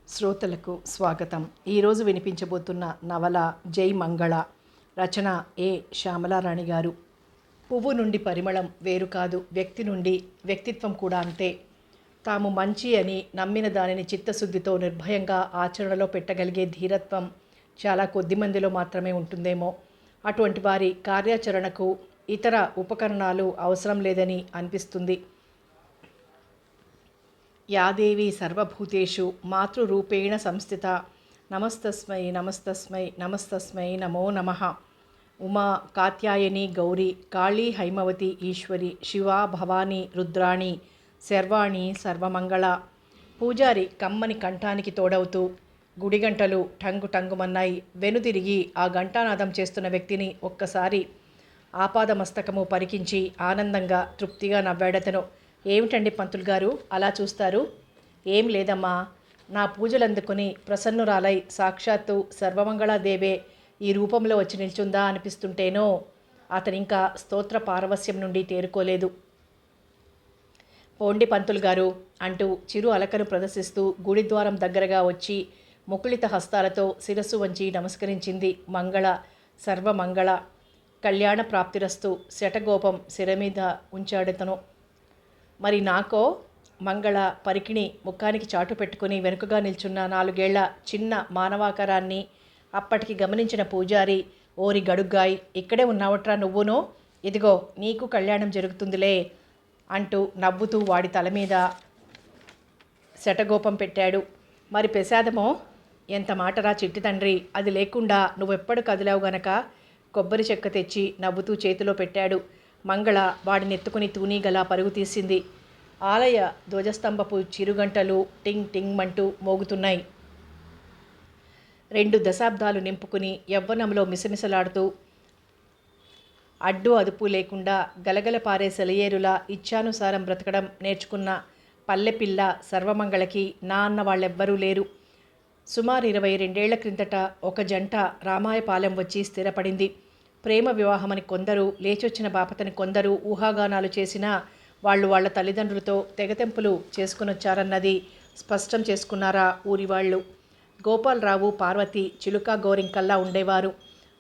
శ్రోతలకు స్వాగతం. ఈరోజు వినిపించబోతున్న నవల జై మంగళ. రచన ఏ శ్యామలారాణి గారు. పువ్వు నుండి పరిమళం వేరు కాదు, వ్యక్తి నుండి వ్యక్తిత్వం కూడా అంతే. తాము మంచి అని నమ్మిన దానిని చిత్తశుద్ధితో నిర్భయంగా ఆచరణలో పెట్టగలిగే ధీరత్వం చాలా కొద్ది మందిలో మాత్రమే ఉంటుందేమో. అటువంటి వారి కార్యాచరణకు ఇతర ఉపకరణాలు అవసరం లేదని అనిపిస్తుంది. యాదేవి సర్వభూతేషు మాతృరూపేణ సంస్థిత. నమస్తస్మై నమస్తస్మై నమస్తస్మై నమో నమః. ఉమా, కాత్యాయని, గౌరీ, కాళీ, హైమవతి, ఈశ్వరి, శివా, భవానీ, రుద్రాణి, శర్వాణి, సర్వమంగళ. పూజారి కమ్మని కంఠానికి తోడవుతూ గుడిగంటలు టంగు టంగుమన్నాయి. వెనుతిరిగి ఆ ఘంటానాదం చేస్తున్న వ్యక్తిని ఒక్కసారి ఆపాదమస్తకము పరికించి ఆనందంగా తృప్తిగా నవ్వాడతను. ఏమిటండి పంతులు గారు అలా చూస్తారు? ఏం లేదమ్మా, నా పూజలు అందుకుని ప్రసన్నురాలై సాక్షాత్తు సర్వమంగళాదేవే ఈ రూపంలో వచ్చి నిల్చుందా అనిపిస్తుంటేనో అతనింకా స్తోత్ర పారవస్యం నుండి తేరుకోలేదు. పోండి పంతులు గారు అంటూ చిరు అలకను ప్రదర్శిస్తూ గుడిద్వారం దగ్గరగా వచ్చి ముకుళిత హస్తాలతో శిరస్సు వంచి నమస్కరించింది. మంగళ, సర్వమంగళ, కళ్యాణ ప్రాప్తిరస్తు శటగోపం శిరమీద ఉంచాడతను. మరి నాకో? మంగళ పరికిణి ముఖానికి చాటు పెట్టుకుని వెనుకగా నిల్చున్న 4 ఏళ్ల చిన్న మానవాకారాన్ని అప్పటికి గమనించిన పూజారి, ఓరి గడుగ్గాయ్, ఇక్కడే ఉన్నావట్రా నువ్వునో, ఇదిగో నీకు కళ్యాణం జరుగుతుందిలే అంటూ నవ్వుతూ వాడి తల మీద శటగోపం పెట్టాడు. మరి ప్రసాదమో? ఎంత మాటరా చిట్టి తండ్రి, అది లేకుండా నువ్వెప్పుడు కదిలావు గనక కొబ్బరి చెక్క తెచ్చి నవ్వుతూ చేతిలో పెట్టాడు. మంగళ వాడినెత్తుకుని తూనీగలా పరుగు తీసింది. ఆలయ ధ్వజస్తంభపు చిరుగంటలు టింగ్ టింగ్ మంటూ మోగుతున్నాయి. 2 దశాబ్దాలు నింపుకుని యవ్వనంలో మిసమిసలాడుతూ అడ్డు అదుపు లేకుండా గలగల పారే సెలయేరులా ఇచ్ఛానుసారం బ్రతకడం నేర్చుకున్న పల్లెపిల్ల సర్వమంగళకి నా అన్న వాళ్ళెవ్వరూ లేరు. సుమారు 22 ఏళ్ల క్రిందట ఒక జంట రామాయపాలెం వచ్చి స్థిరపడింది. ప్రేమ వివాహమని కొందరు, లేచొచ్చిన బాపతని కొందరు ఊహాగానాలు చేసినా వాళ్ళు వాళ్ళ తల్లిదండ్రులతో తెగతెంపులు చేసుకునొచ్చారన్నది స్పష్టం చేసుకున్నారా ఊరివాళ్ళు. గోపాలరావు, పార్వతి చిలుక గోరింకల్లా ఉండేవారు.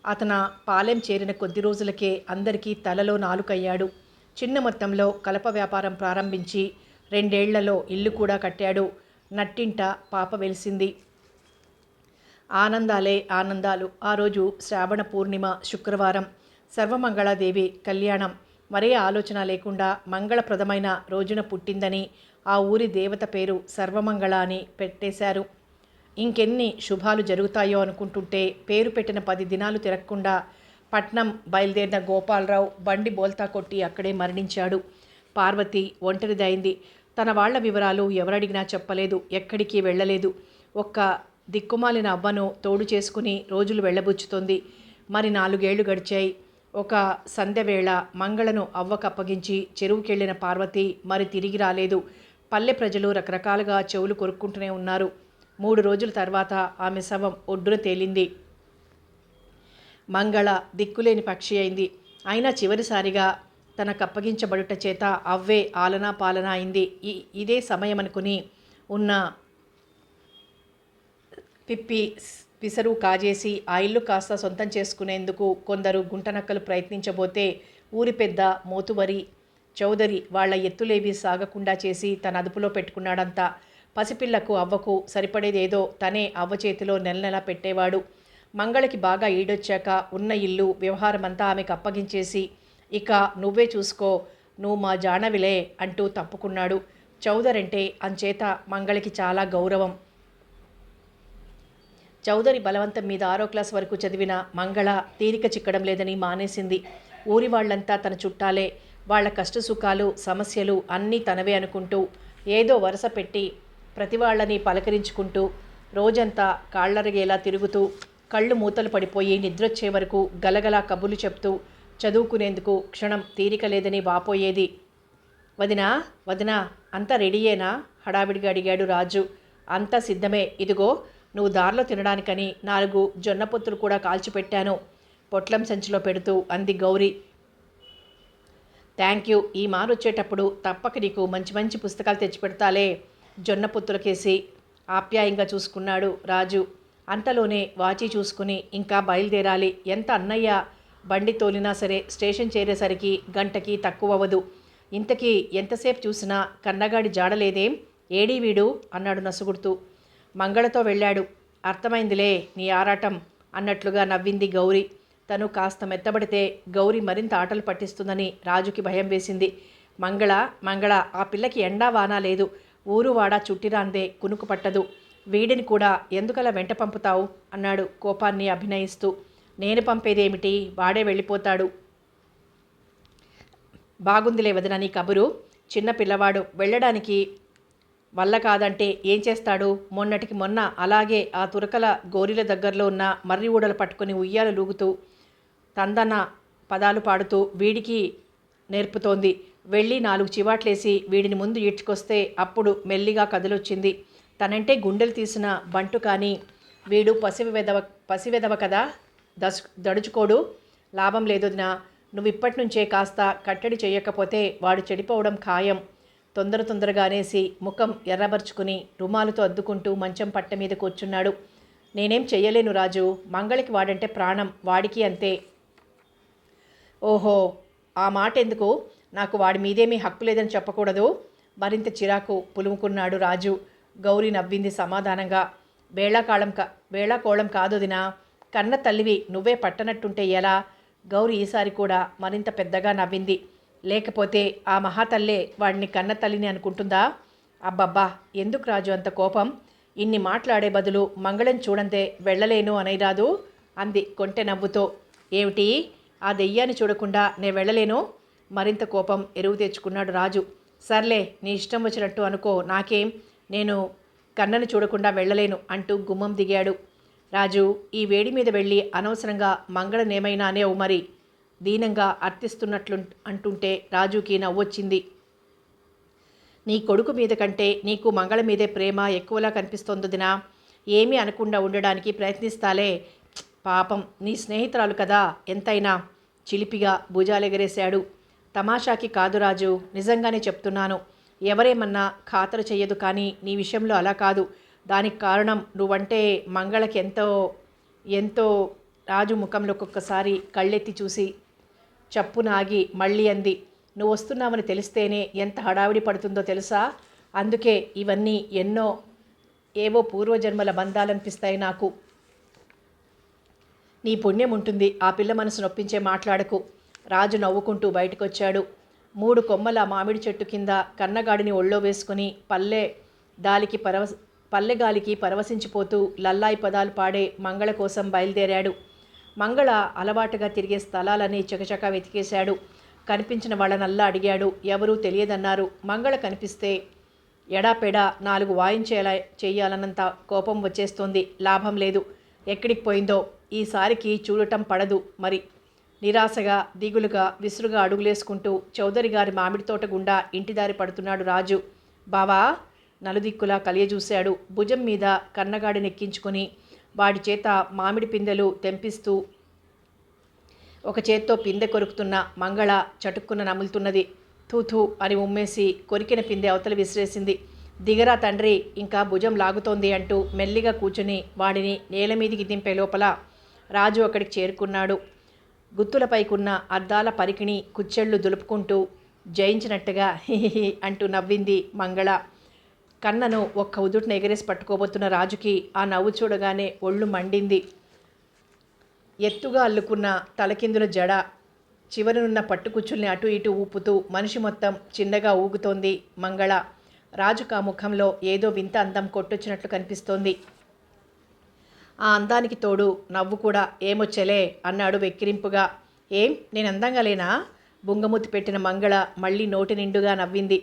అతను పాలెం చేరిన కొద్ది రోజులకే అందరికీ తలలో నాలుకయ్యాడు. చిన్న మొత్తంలో కలప వ్యాపారం ప్రారంభించి 2 ఏళ్లలో ఇల్లు కూడా కట్టాడు. నట్టింట పాప వెలిసింది. ఆనందాలే ఆనందాలు. ఆ రోజు శ్రావణ పూర్ణిమ, శుక్రవారం. సర్వమంగళాదేవి కళ్యాణం. మరే ఆలోచన లేకుండా మంగళప్రదమైన రోజున పుట్టిందని ఆ ఊరి దేవత పేరు సర్వమంగళ అని పెట్టేశారు. ఇంకెన్ని శుభాలు జరుగుతాయో అనుకుంటుంటే పేరు పెట్టిన 10 దినాలు తిరగకుండా పట్నం బయలుదేరిన గోపాలరావు బండి బోల్తా కొట్టి అక్కడే మరణించాడు. పార్వతి ఒంటరిదైంది. తన వాళ్ల వివరాలు ఎవరడిగినా చెప్పలేదు. ఎక్కడికి వెళ్ళలేదు. ఒక్క దిక్కుమాలిన అవ్వను తోడు చేసుకుని రోజులు వెళ్ళబుచ్చుతోంది. మరి 4 ఏళ్లు గడిచాయి. ఒక సంధ్యవేళ మంగళను అవ్వకప్పగించి చెరువుకెళ్లిన పార్వతి మరి తిరిగి రాలేదు. పల్లె ప్రజలు రకరకాలుగా చెవులు కొరుక్కుంటూనే ఉన్నారు. 3 రోజుల తర్వాత ఆమె శవం ఒడ్డున తేలింది. మంగళ దిక్కులేని పక్షి అయింది. అయినా చివరిసారిగా తనకప్పగించబడుట చేత అవ్వే ఆలనా పాలనా అయింది. ఇదే సమయమనుకుని ఉన్న పిప్పి పిసరు కాజేసి ఆ ఇల్లు కాస్త సొంతం చేసుకునేందుకు కొందరు గుంటనక్కలు ప్రయత్నించబోతే ఊరి పెద్ద మోతువరి చౌదరి వాళ్ల ఎత్తులేవి సాగకుండా చేసి తన అదుపులో పెట్టుకున్నాడంతా. పసిపిల్లకు అవ్వకు సరిపడేదేదో తనే అవ్వ చేతిలో నెల నెలా పెట్టేవాడు. మంగళకి బాగా ఈడొచ్చాక ఉన్న ఇల్లు వ్యవహారమంతా ఆమెకు అప్పగించేసి, ఇక నువ్వే చూసుకో, నువ్వు మా జానవిలే అంటూ తప్పుకున్నాడు. చౌదరంటే అంచేత మంగళకి చాలా గౌరవం. చౌదరి బలవంతం మీద 6వ క్లాస్ వరకు చదివిన మంగళ తీరిక చిక్కడం లేదని మానేసింది. ఊరి వాళ్ళంతా తన చుట్టాలే. వాళ్ల కష్టసుఖాలు సమస్యలు అన్నీ తనవే అనుకుంటూ ఏదో వరుస పెట్టి ప్రతి వాళ్ళని పలకరించుకుంటూ రోజంతా కాళ్లరగేలా తిరుగుతూ కళ్ళు మూతలు పడిపోయి నిద్రొచ్చే వరకు గలగలా కబుర్లు చెప్తూ చదువుకునేందుకు క్షణం తీరిక లేదని వాపోయేది. వదినా వదినా అంతా రెడీయేనా హడావిడిగా అడిగాడు రాజు. అంతా సిద్ధమే, ఇదిగో నువ్వు దారిలో తినడానికని 4 జొన్న పొత్తులు కూడా కాల్చిపెట్టాను పొట్లం సంచిలో పెడుతూ అంది గౌరీ. థ్యాంక్ యూ, ఈ మారు వచ్చేటప్పుడు తప్పక నీకు మంచి మంచి పుస్తకాలు తెచ్చిపెడతాలే జొన్న పొత్తులకేసి ఆప్యాయంగా చూసుకున్నాడు రాజు. అంతలోనే వాచి చూసుకుని ఇంకా బయలుదేరాలి. ఎంత అన్నయ్య బండి తోలినా సరే స్టేషన్ చేరేసరికి గంటకి తక్కువవదు. ఇంతకీ ఎంతసేపు చూసినా కన్నగాడి జాడలేదేం? ఏడీ వీడు అన్నాడు నసుగుడుతూ. మంగళతో వెళ్ళాడు. అర్థమైందిలే నీ ఆరాటం అన్నట్లుగా నవ్వింది గౌరి. తను కాస్త మెత్తబడితే గౌరి మరింత ఆటలు పట్టిస్తుందని రాజుకి భయం వేసింది. మంగళ మంగళ, ఆ పిల్లకి ఎండా వానా లేదు. ఊరు వాడ చుట్టిరాందే కునుకు పట్టదు. వీడిని కూడా ఎందుకలా వెంట పంపుతావు అన్నాడు కోపాన్ని అభినయిస్తూ. నేను పంపేదేమిటి, వాడే వెళ్ళిపోతాడు. బాగుందిలే వదిన నీ కబురు. చిన్న పిల్లవాడు వెళ్ళడానికి వల్ల కాదంటే ఏం చేస్తాడు? మొన్నటికి మొన్న అలాగే ఆ తురకల గోరిల దగ్గరలో ఉన్న మర్రి ఊడలు పట్టుకుని ఉయ్యాలు లూగుతూ తందన పదాలు పాడుతూ వీడికి నేర్పుతోంది. వెళ్ళి 4 చివాట్లేసి వీడిని ముందు ఈడ్చుకొస్తే అప్పుడు మెల్లిగా కదిలొచ్చింది. తనంటే గుండెలు తీసిన బంటు కానీ వీడు పసివెదవ కదా, దడుచుకోడు. లాభం లేదొదినా, నువ్వు ఇప్పటి నుంచే కాస్త కట్టడి చేయకపోతే వాడు చెడిపోవడం ఖాయం. తొందరగా అనేసి ముఖం ఎర్రబరుచుకుని రుమాలుతో అద్దుకుంటూ మంచం పట్ట మీద కూర్చున్నాడు. నేనేం చెయ్యలేను రాజు, మంగళకి వాడంటే ప్రాణం, వాడికి అంతే. ఓహో, ఆ మాట ఎందుకు? నాకు వాడి మీదేమీ హక్కు లేదని చెప్పకూడదు? మరింత చిరాకు పులుముకున్నాడు రాజు. గౌరీ నవ్వింది సమాధానంగా. వేళాకోళం కాదొదినా, కన్న తల్లివి నువ్వే పట్టనట్టుంటే ఎలా? గౌరీ ఈసారి కూడా మరింత పెద్దగా నవ్వింది. లేకపోతే ఆ మహాతల్లే వాడిని కన్న తల్లిని అనుకుంటుందా? అబ్బబ్బా, ఎందుకు రాజు అంత కోపం? ఇన్ని మాట్లాడే బదులు మంగళం చూడంతే వెళ్ళలేను అనైరాదు అంది కొంటె నవ్వుతో. ఏమిటి, ఆ దెయ్యాన్ని చూడకుండా నే వెళ్ళలేను? మరింత కోపం ఎరువు తెచ్చుకున్నాడు రాజు. సర్లే, నీ ఇష్టం వచ్చినట్టు అనుకో, నాకేం, నేను కన్నను చూడకుండా వెళ్ళలేను అంటూ గుమ్మం దిగాడు. రాజు, ఈ వేడి మీద వెళ్ళి అనవసరంగా మంగళనేమైనా అనేవు మరి? దీనంగా అర్థిస్తున్నట్లు అంటుంటే రాజుకి నవ్వొచ్చింది. నీ కొడుకు మీద కంటే నీకు మంగళ మీదే ప్రేమ ఎక్కువలా కనిపిస్తోందినా? ఏమీ అనకుండా ఉండడానికి ప్రయత్నిస్తాలే. పాపం, నీ స్నేహితురాలు కదా ఎంతైనా. చిలిపిగా భుజాలెగరేశాడు. తమాషాకి కాదు రాజు, నిజంగానే చెప్తున్నాను. ఎవరేమన్నా ఖాతరు చెయ్యదు, కానీ నీ విషయంలో అలా కాదు. దానికి కారణం నువ్వంటే మంగళకి ఎంతో ఎంతో. రాజు ముఖంలో ఒక్కొక్కసారి కళ్ళెత్తి చూసి చప్పున ఆగి మళ్ళీ అంది. నువ్వు వస్తున్నావని తెలిస్తేనే ఎంత హడావిడి పడుతుందో తెలుసా? అందుకే ఇవన్నీ ఏవో పూర్వజన్మల బంధాలనిపిస్తాయి నాకు. నీ పుణ్యం ఉంటుంది, ఆ పిల్ల మనసు నొప్పించే మాట్లాడకు. రాజు నవ్వుకుంటూ బయటకొచ్చాడు. 3 కొమ్మల మామిడి చెట్టు కింద కన్నగాడిని ఒళ్ళో వేసుకుని పల్లెగాలికి పరవశించిపోతూ లల్లాయి పదాలు పాడే మంగళ కోసం బయలుదేరాడు. మంగళ అలవాటుగా తిరిగే స్థలాలని చకచక వెతికేశాడు. కనిపించిన వాళ్ళనల్లా అడిగాడు. ఎవరూ తెలియదన్నారు. మంగళ కనిపిస్తే ఎడాపెడా 4 చెయ్యాలన్నంత కోపం వచ్చేస్తోంది. లాభం లేదు. ఎక్కడికి పోయిందో? ఈసారికి చూడటం పడదు మరి. నిరాశగా దిగులుగా విసురుగా అడుగులేసుకుంటూ చౌదరి గారి మామిడి తోట గుండా ఇంటిదారి పడుతున్నాడు రాజు. బావా, నలుదిక్కులా కలియజూశాడు. భుజం మీద కన్నగాడిని ఎక్కించుకుని వాడి చేత మామిడి పిందెలు తెంపిస్తూ ఒక చేత్తో పిందె కొరుకుతున్న మంగళ చటుక్కున నములుతున్నది. తూతూ అని ఉమ్మేసి కొరికిన పిందె అవతల విసిరేసింది. దిగరా తండ్రి, ఇంకా భుజం లాగుతోంది అంటూ మెల్లిగా కూర్చుని వాడిని నేల మీదికి దింపే లోపల రాజు అక్కడికి చేరుకున్నాడు. గుత్తులపైకున్న అద్దాల పరికిణి కుచ్చెళ్ళు దులుపుకుంటూ జయించినట్టుగా హిహిహి అంటూ నవ్వింది మంగళ. కన్నను ఒక్క ఉదుటిన ఎగరేసి పట్టుకోబోతున్న రాజుకి ఆ నవ్వు చూడగానే ఒళ్ళు మండింది. ఎత్తుగా అల్లుకున్న తలకిందుల జడ చివరనున్న పట్టుకుచ్చుల్ని అటు ఇటు ఊపుతూ మనిషి మొత్తం చిన్నగా ఊగుతోంది మంగళ. రాజుకు ఆ ముఖంలో ఏదో వింత అందం కొట్టొచ్చినట్లు కనిపిస్తోంది. ఆ అందానికి తోడు నవ్వు కూడా. ఏమొచ్చలే అన్నాడు వెక్కిరింపుగా. ఏం, నేను అందంగా లేనా? బుంగమూతి పెట్టిన మంగళ మళ్ళీ నోటి నిండుగా నవ్వింది.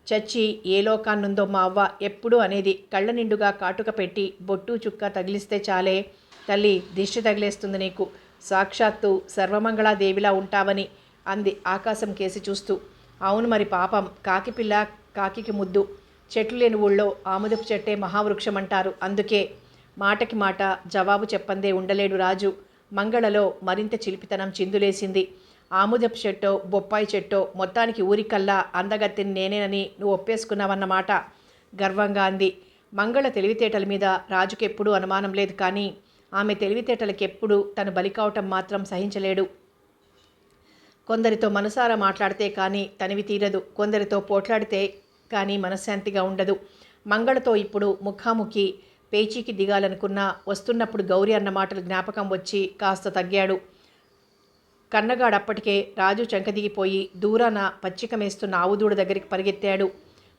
చచ్చి ఏ లోకాన్నుందో మా అవ్వ ఎప్పుడూ అనేది. కళ్ళ నిండుగా కాటుక పెట్టి బొట్టు చుక్క తగిలిస్తే చాలే తల్లి, దిష్టి తగిలేస్తుంది నీకు. సాక్షాత్తు సర్వమంగళాదేవిలా ఉంటావని అంది ఆకాశం కేసి చూస్తూ. అవును మరి పాపం, కాకిపిల్ల కాకికి ముద్దు. చెట్లు లేని ఊళ్ళో ఆముదపు చెట్టే మహావృక్షం అంటారు. అందుకే. మాటకి మాట జవాబు చెప్పందే ఉండలేడు రాజు. మంగళలో మరింత చిలిపితనం చిందులేసింది. ఆముదపు చెట్టో బొప్పాయి చెట్టో మొత్తానికి ఊరికల్లా అందగత్తిని నేనేనని నువ్వు ఒప్పేసుకున్నావన్నమాట గర్వంగా అంది. మంగళ తెలివితేటల మీద రాజుకెప్పుడూ అనుమానం లేదు, కానీ ఆమె తెలివితేటలకెప్పుడు తను బలి కావటం మాత్రం సహించలేడు. కొందరితో మనసారా మాట్లాడితే కానీ తనివి తీరదు, కొందరితో పోట్లాడితే కానీ మనశ్శాంతిగా ఉండదు. మంగళతో ఇప్పుడు ముఖాముఖి పేచీకి దిగాలనుకున్నా వస్తున్నప్పుడు గౌరీ అన్న మాటలు జ్ఞాపకం వచ్చి కాస్త తగ్గాడు. కన్నగాడప్పటికే రాజు చంకదిగిపోయి దూరాన పచ్చిక మేస్తున్న ఆవుదూడ దగ్గరికి పరిగెత్తాడు.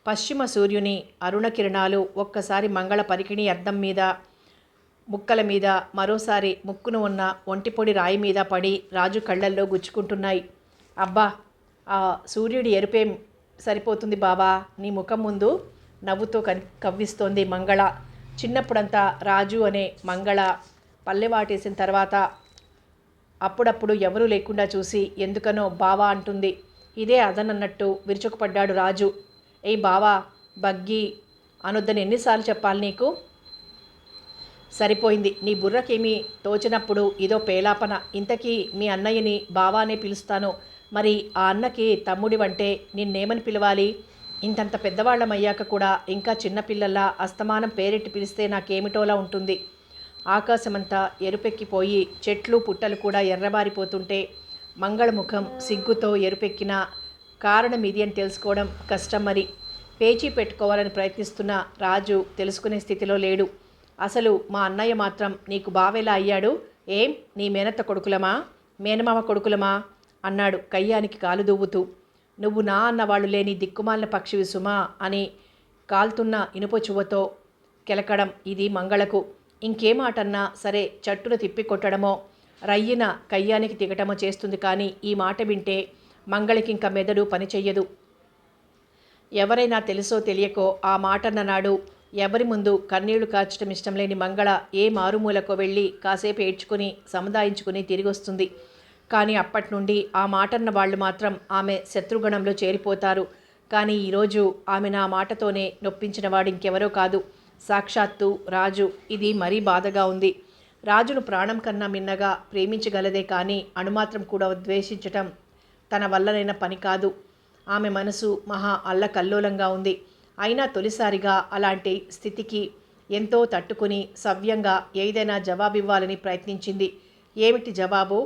పశ్చిమ సూర్యుని అరుణ కిరణాలు ఒక్కసారి మంగళ పరికిణి అద్దం మీద, ముక్కల మీద, మరోసారి ముక్కును ఉన్న ఒంటిపొడి రాయి మీద పడి రాజు కళ్ళల్లో గుచ్చుకుంటున్నాయి. అబ్బా, ఆ సూర్యుడి ఎరుపేం సరిపోతుంది బాబా నీ ముఖం ముందు, నవ్వుతో కవ్విస్తోంది మంగళ. చిన్నప్పుడంతా రాజు అనే మంగళ పల్లెవాటేసిన తర్వాత అప్పుడప్పుడు ఎవరూ లేకుండా చూసి ఎందుకనో బావా అంటుంది. ఇదే అదనన్నట్టు విరుచుకుపడ్డాడు రాజు. ఏయ్ బావా, బగ్గి అనొద్దని ఎన్నిసార్లు చెప్పాలి నీకు? సరిపోయింది, నీ బుర్రకేమీ తోచినప్పుడు ఇదో పేలాపన. ఇంతకీ మీ అన్నయ్యని బావానే పిలుస్తాను, మరి ఆ అన్నకి తమ్ముడివంటే నిన్నేమని పిలవాలి? ఇంతంత పెద్దవాళ్ళమయ్యాక కూడా ఇంకా చిన్నపిల్లల్లా అస్తమానం పేరెట్టి పిలిస్తే నాకేమిటోలా ఉంటుంది. ఆకాశమంతా ఎరుపెక్కిపోయి చెట్లు పుట్టలు కూడా ఎర్రబారిపోతుంటే మంగళముఖం సిగ్గుతో ఎరుపెక్కిన కారణం ఇది అని తెలుసుకోవడం కష్టం. మరి పేచీ పెట్టుకోవాలని ప్రయత్నిస్తున్న రాజు తెలుసుకునే స్థితిలో లేడు. అసలు మా అన్నయ్య మాత్రం నీకు బావెలా అయ్యాడు? ఏం నీ మేనత్త కొడుకులమా, మేనమామ కొడుకులమా అన్నాడు కయ్యానికి కాలు దువ్వుతూ. నువ్వు నా అన్నవాళ్ళు లేని దిక్కుమాలిన పక్షివి సుమా అని కాల్తున్న ఇనుప చువ్వతో కెలకడం ఇది మంగళకు. ఇంకేమాటన్నా సరే చట్టును తిప్పి కొట్టడమో రయ్యిన కయ్యానికి దిగటమో చేస్తుంది, కానీ ఈ మాట వింటే మంగళకింక మెదడు పనిచెయ్యదు. ఎవరైనా తెలుసో తెలియకో ఆ మాటన్ననాడు ఎవరి ముందు కన్నీళ్లు కార్చడం ఇష్టం లేని మంగళ ఏ మారుమూలకో వెళ్ళి కాసేపు ఏడ్చుకుని సముదాయించుకుని తిరిగొస్తుంది. కానీ అప్పటి నుండి ఆ మాటన్న వాళ్ళు మాత్రం ఆమె శత్రుగణంలో చేరిపోతారు. కానీ ఈరోజు ఆమె నా మాటతోనే నొప్పించిన వాడు ఇంకెవరో కాదు, సాక్షాత్తు రాజు. ఇది మరీ బాధగా ఉంది. రాజును ప్రాణం కన్నా మిన్నగా ప్రేమించగలదే కానీ అణుమాత్రం కూడా ద్వేషించటం తన వల్లనైన పని కాదు. ఆమె మనసు మహా అల్లకల్లోలంగా ఉంది. అయినా తొలిసారిగా అలాంటి స్థితికి ఎంతో తట్టుకుని సవ్యంగా ఏదైనా జవాబివ్వాలని ప్రయత్నించింది. ఏమిటి జవాబు?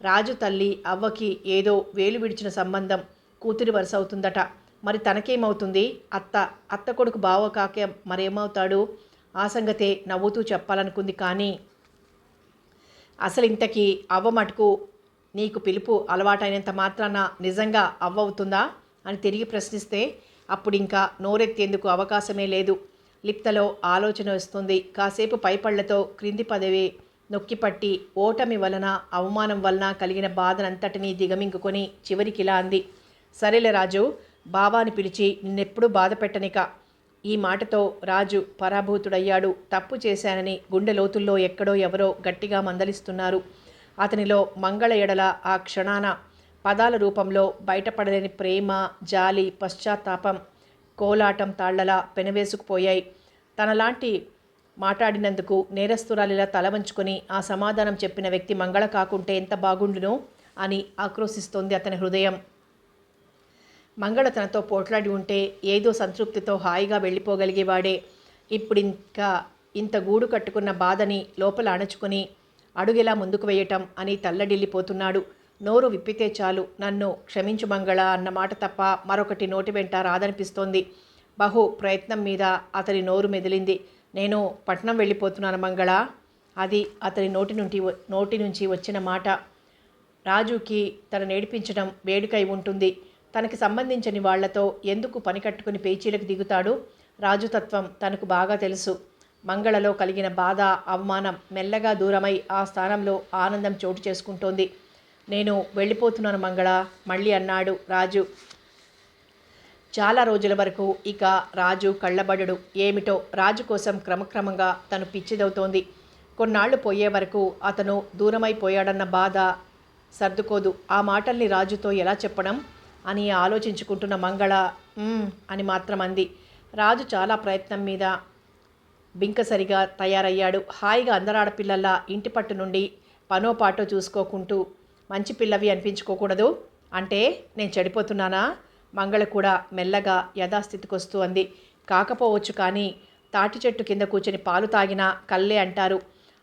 రాజు తల్లి అవ్వకి ఏదో వేలు విడిచిన సంబంధం కూతురి వరుస అవుతుందట. మరి తనకేమవుతుంది? అత్త కొడుకు బావ కాకే మరేమవుతాడు? ఆ సంగతే నవ్వుతూ చెప్పాలనుకుంది. కానీ అసలు ఇంతకీ అవ్వ మటుకు నీకు పిలుపు అలవాటైనంత మాత్రాన నిజంగా అవ్వ అవుతుందా అని తిరిగి ప్రశ్నిస్తే అప్పుడు ఇంకా నోరెత్తేందుకు అవకాశమే లేదు. లిప్తలో ఆలోచన వస్తుంది. కాసేపు పైపళ్లతో క్రింది పదవి నొక్కిపట్టి ఓటమి వలన అవమానం వలన కలిగిన బాధనంతటినీ దిగమింగుకొని చివరికిలా అంది. సరేలే రాజు, బావాని పిలిచి నిన్నెప్పుడూ బాధ పెట్టనిక. ఈ మాటతో రాజు పరాభూతుడయ్యాడు. తప్పు చేశానని గుండె లోతుల్లో ఎక్కడో ఎవరో గట్టిగా మందలిస్తున్నారు. అతనిలో మంగళ ఎడల ఆ క్షణాన పదాల రూపంలో బయటపడలేని ప్రేమ, జాలి, పశ్చాత్తాపం కోలాటం తాళ్లలా పెనవేసుకుపోయాయి. తనలాంటి మాట్లాడినందుకు నేరస్తురాలిలా తల వంచుకొని ఆ సమాధానం చెప్పిన వ్యక్తి మంగళ కాకుంటే ఎంత బాగుండునో అని ఆక్రోశిస్తోంది అతని హృదయం. మంగళ తనతో పోట్లాడి ఉంటే ఏదో సంతృప్తితో హాయిగా వెళ్ళిపోగలిగేవాడే. ఇప్పుడింకా ఇంత గూడు కట్టుకున్న బాధని లోపల అణచుకుని అడుగెలా ముందుకు వేయటం అని తల్లడిల్లిపోతున్నాడు. నోరు విప్పితే చాలు నన్ను క్షమించు మంగళ అన్న మాట తప్ప మరొకటి నోటి వెంట రాదనిపిస్తోంది. బహు ప్రయత్నం మీద అతని నోరు మెదిలింది. నేను పట్నం వెళ్ళిపోతున్నాను మంగళ. అది అతని నోటి నుంచి వచ్చిన మాట. రాజుకి తన నేర్పించడం వేడుకై ఉంటుంది. తనకి సంబంధించని వాళ్లతో ఎందుకు పని కట్టుకుని పేచీలకు దిగుతాడు? రాజుతత్వం తనకు బాగా తెలుసు. మంగళలో కలిగిన బాధ, అవమానం మెల్లగా దూరమై ఆ స్థానంలో ఆనందం చోటు చేసుకుంటోంది. నేను వెళ్ళిపోతున్నాను మంగళ మళ్ళీ అన్నాడు రాజు. చాలా రోజుల వరకు ఇక రాజు కళ్ళబడడు. ఏమిటో రాజు కోసం క్రమక్రమంగా తను పిచ్చిదవుతోంది. కొన్నాళ్లు పోయే వరకు అతను దూరమైపోయాడన్న బాధ సర్దుకోదు. ఆ మాటల్ని రాజుతో ఎలా చెప్పడం అని ఆలోచించుకుంటున్న మంగళ అని మాత్రం అంది. రాజు చాలా ప్రయత్నం మీద బింకసరిగా తయారయ్యాడు. హాయిగా అందరాడపిల్లల్లా ఇంటి పట్టు నుండి పనోపాటో చూసుకోకుంటూ మంచి పిల్లవి అనిపించుకోకూడదు అంటే నేను చెడిపోతున్నానా? మంగళ కూడా మెల్లగా యథాస్థితికి వస్తూ అంది. కాకపోవచ్చు, కానీ తాటి చెట్టు కింద కూర్చొని పాలు తాగినా కళ్ళే అంటారు.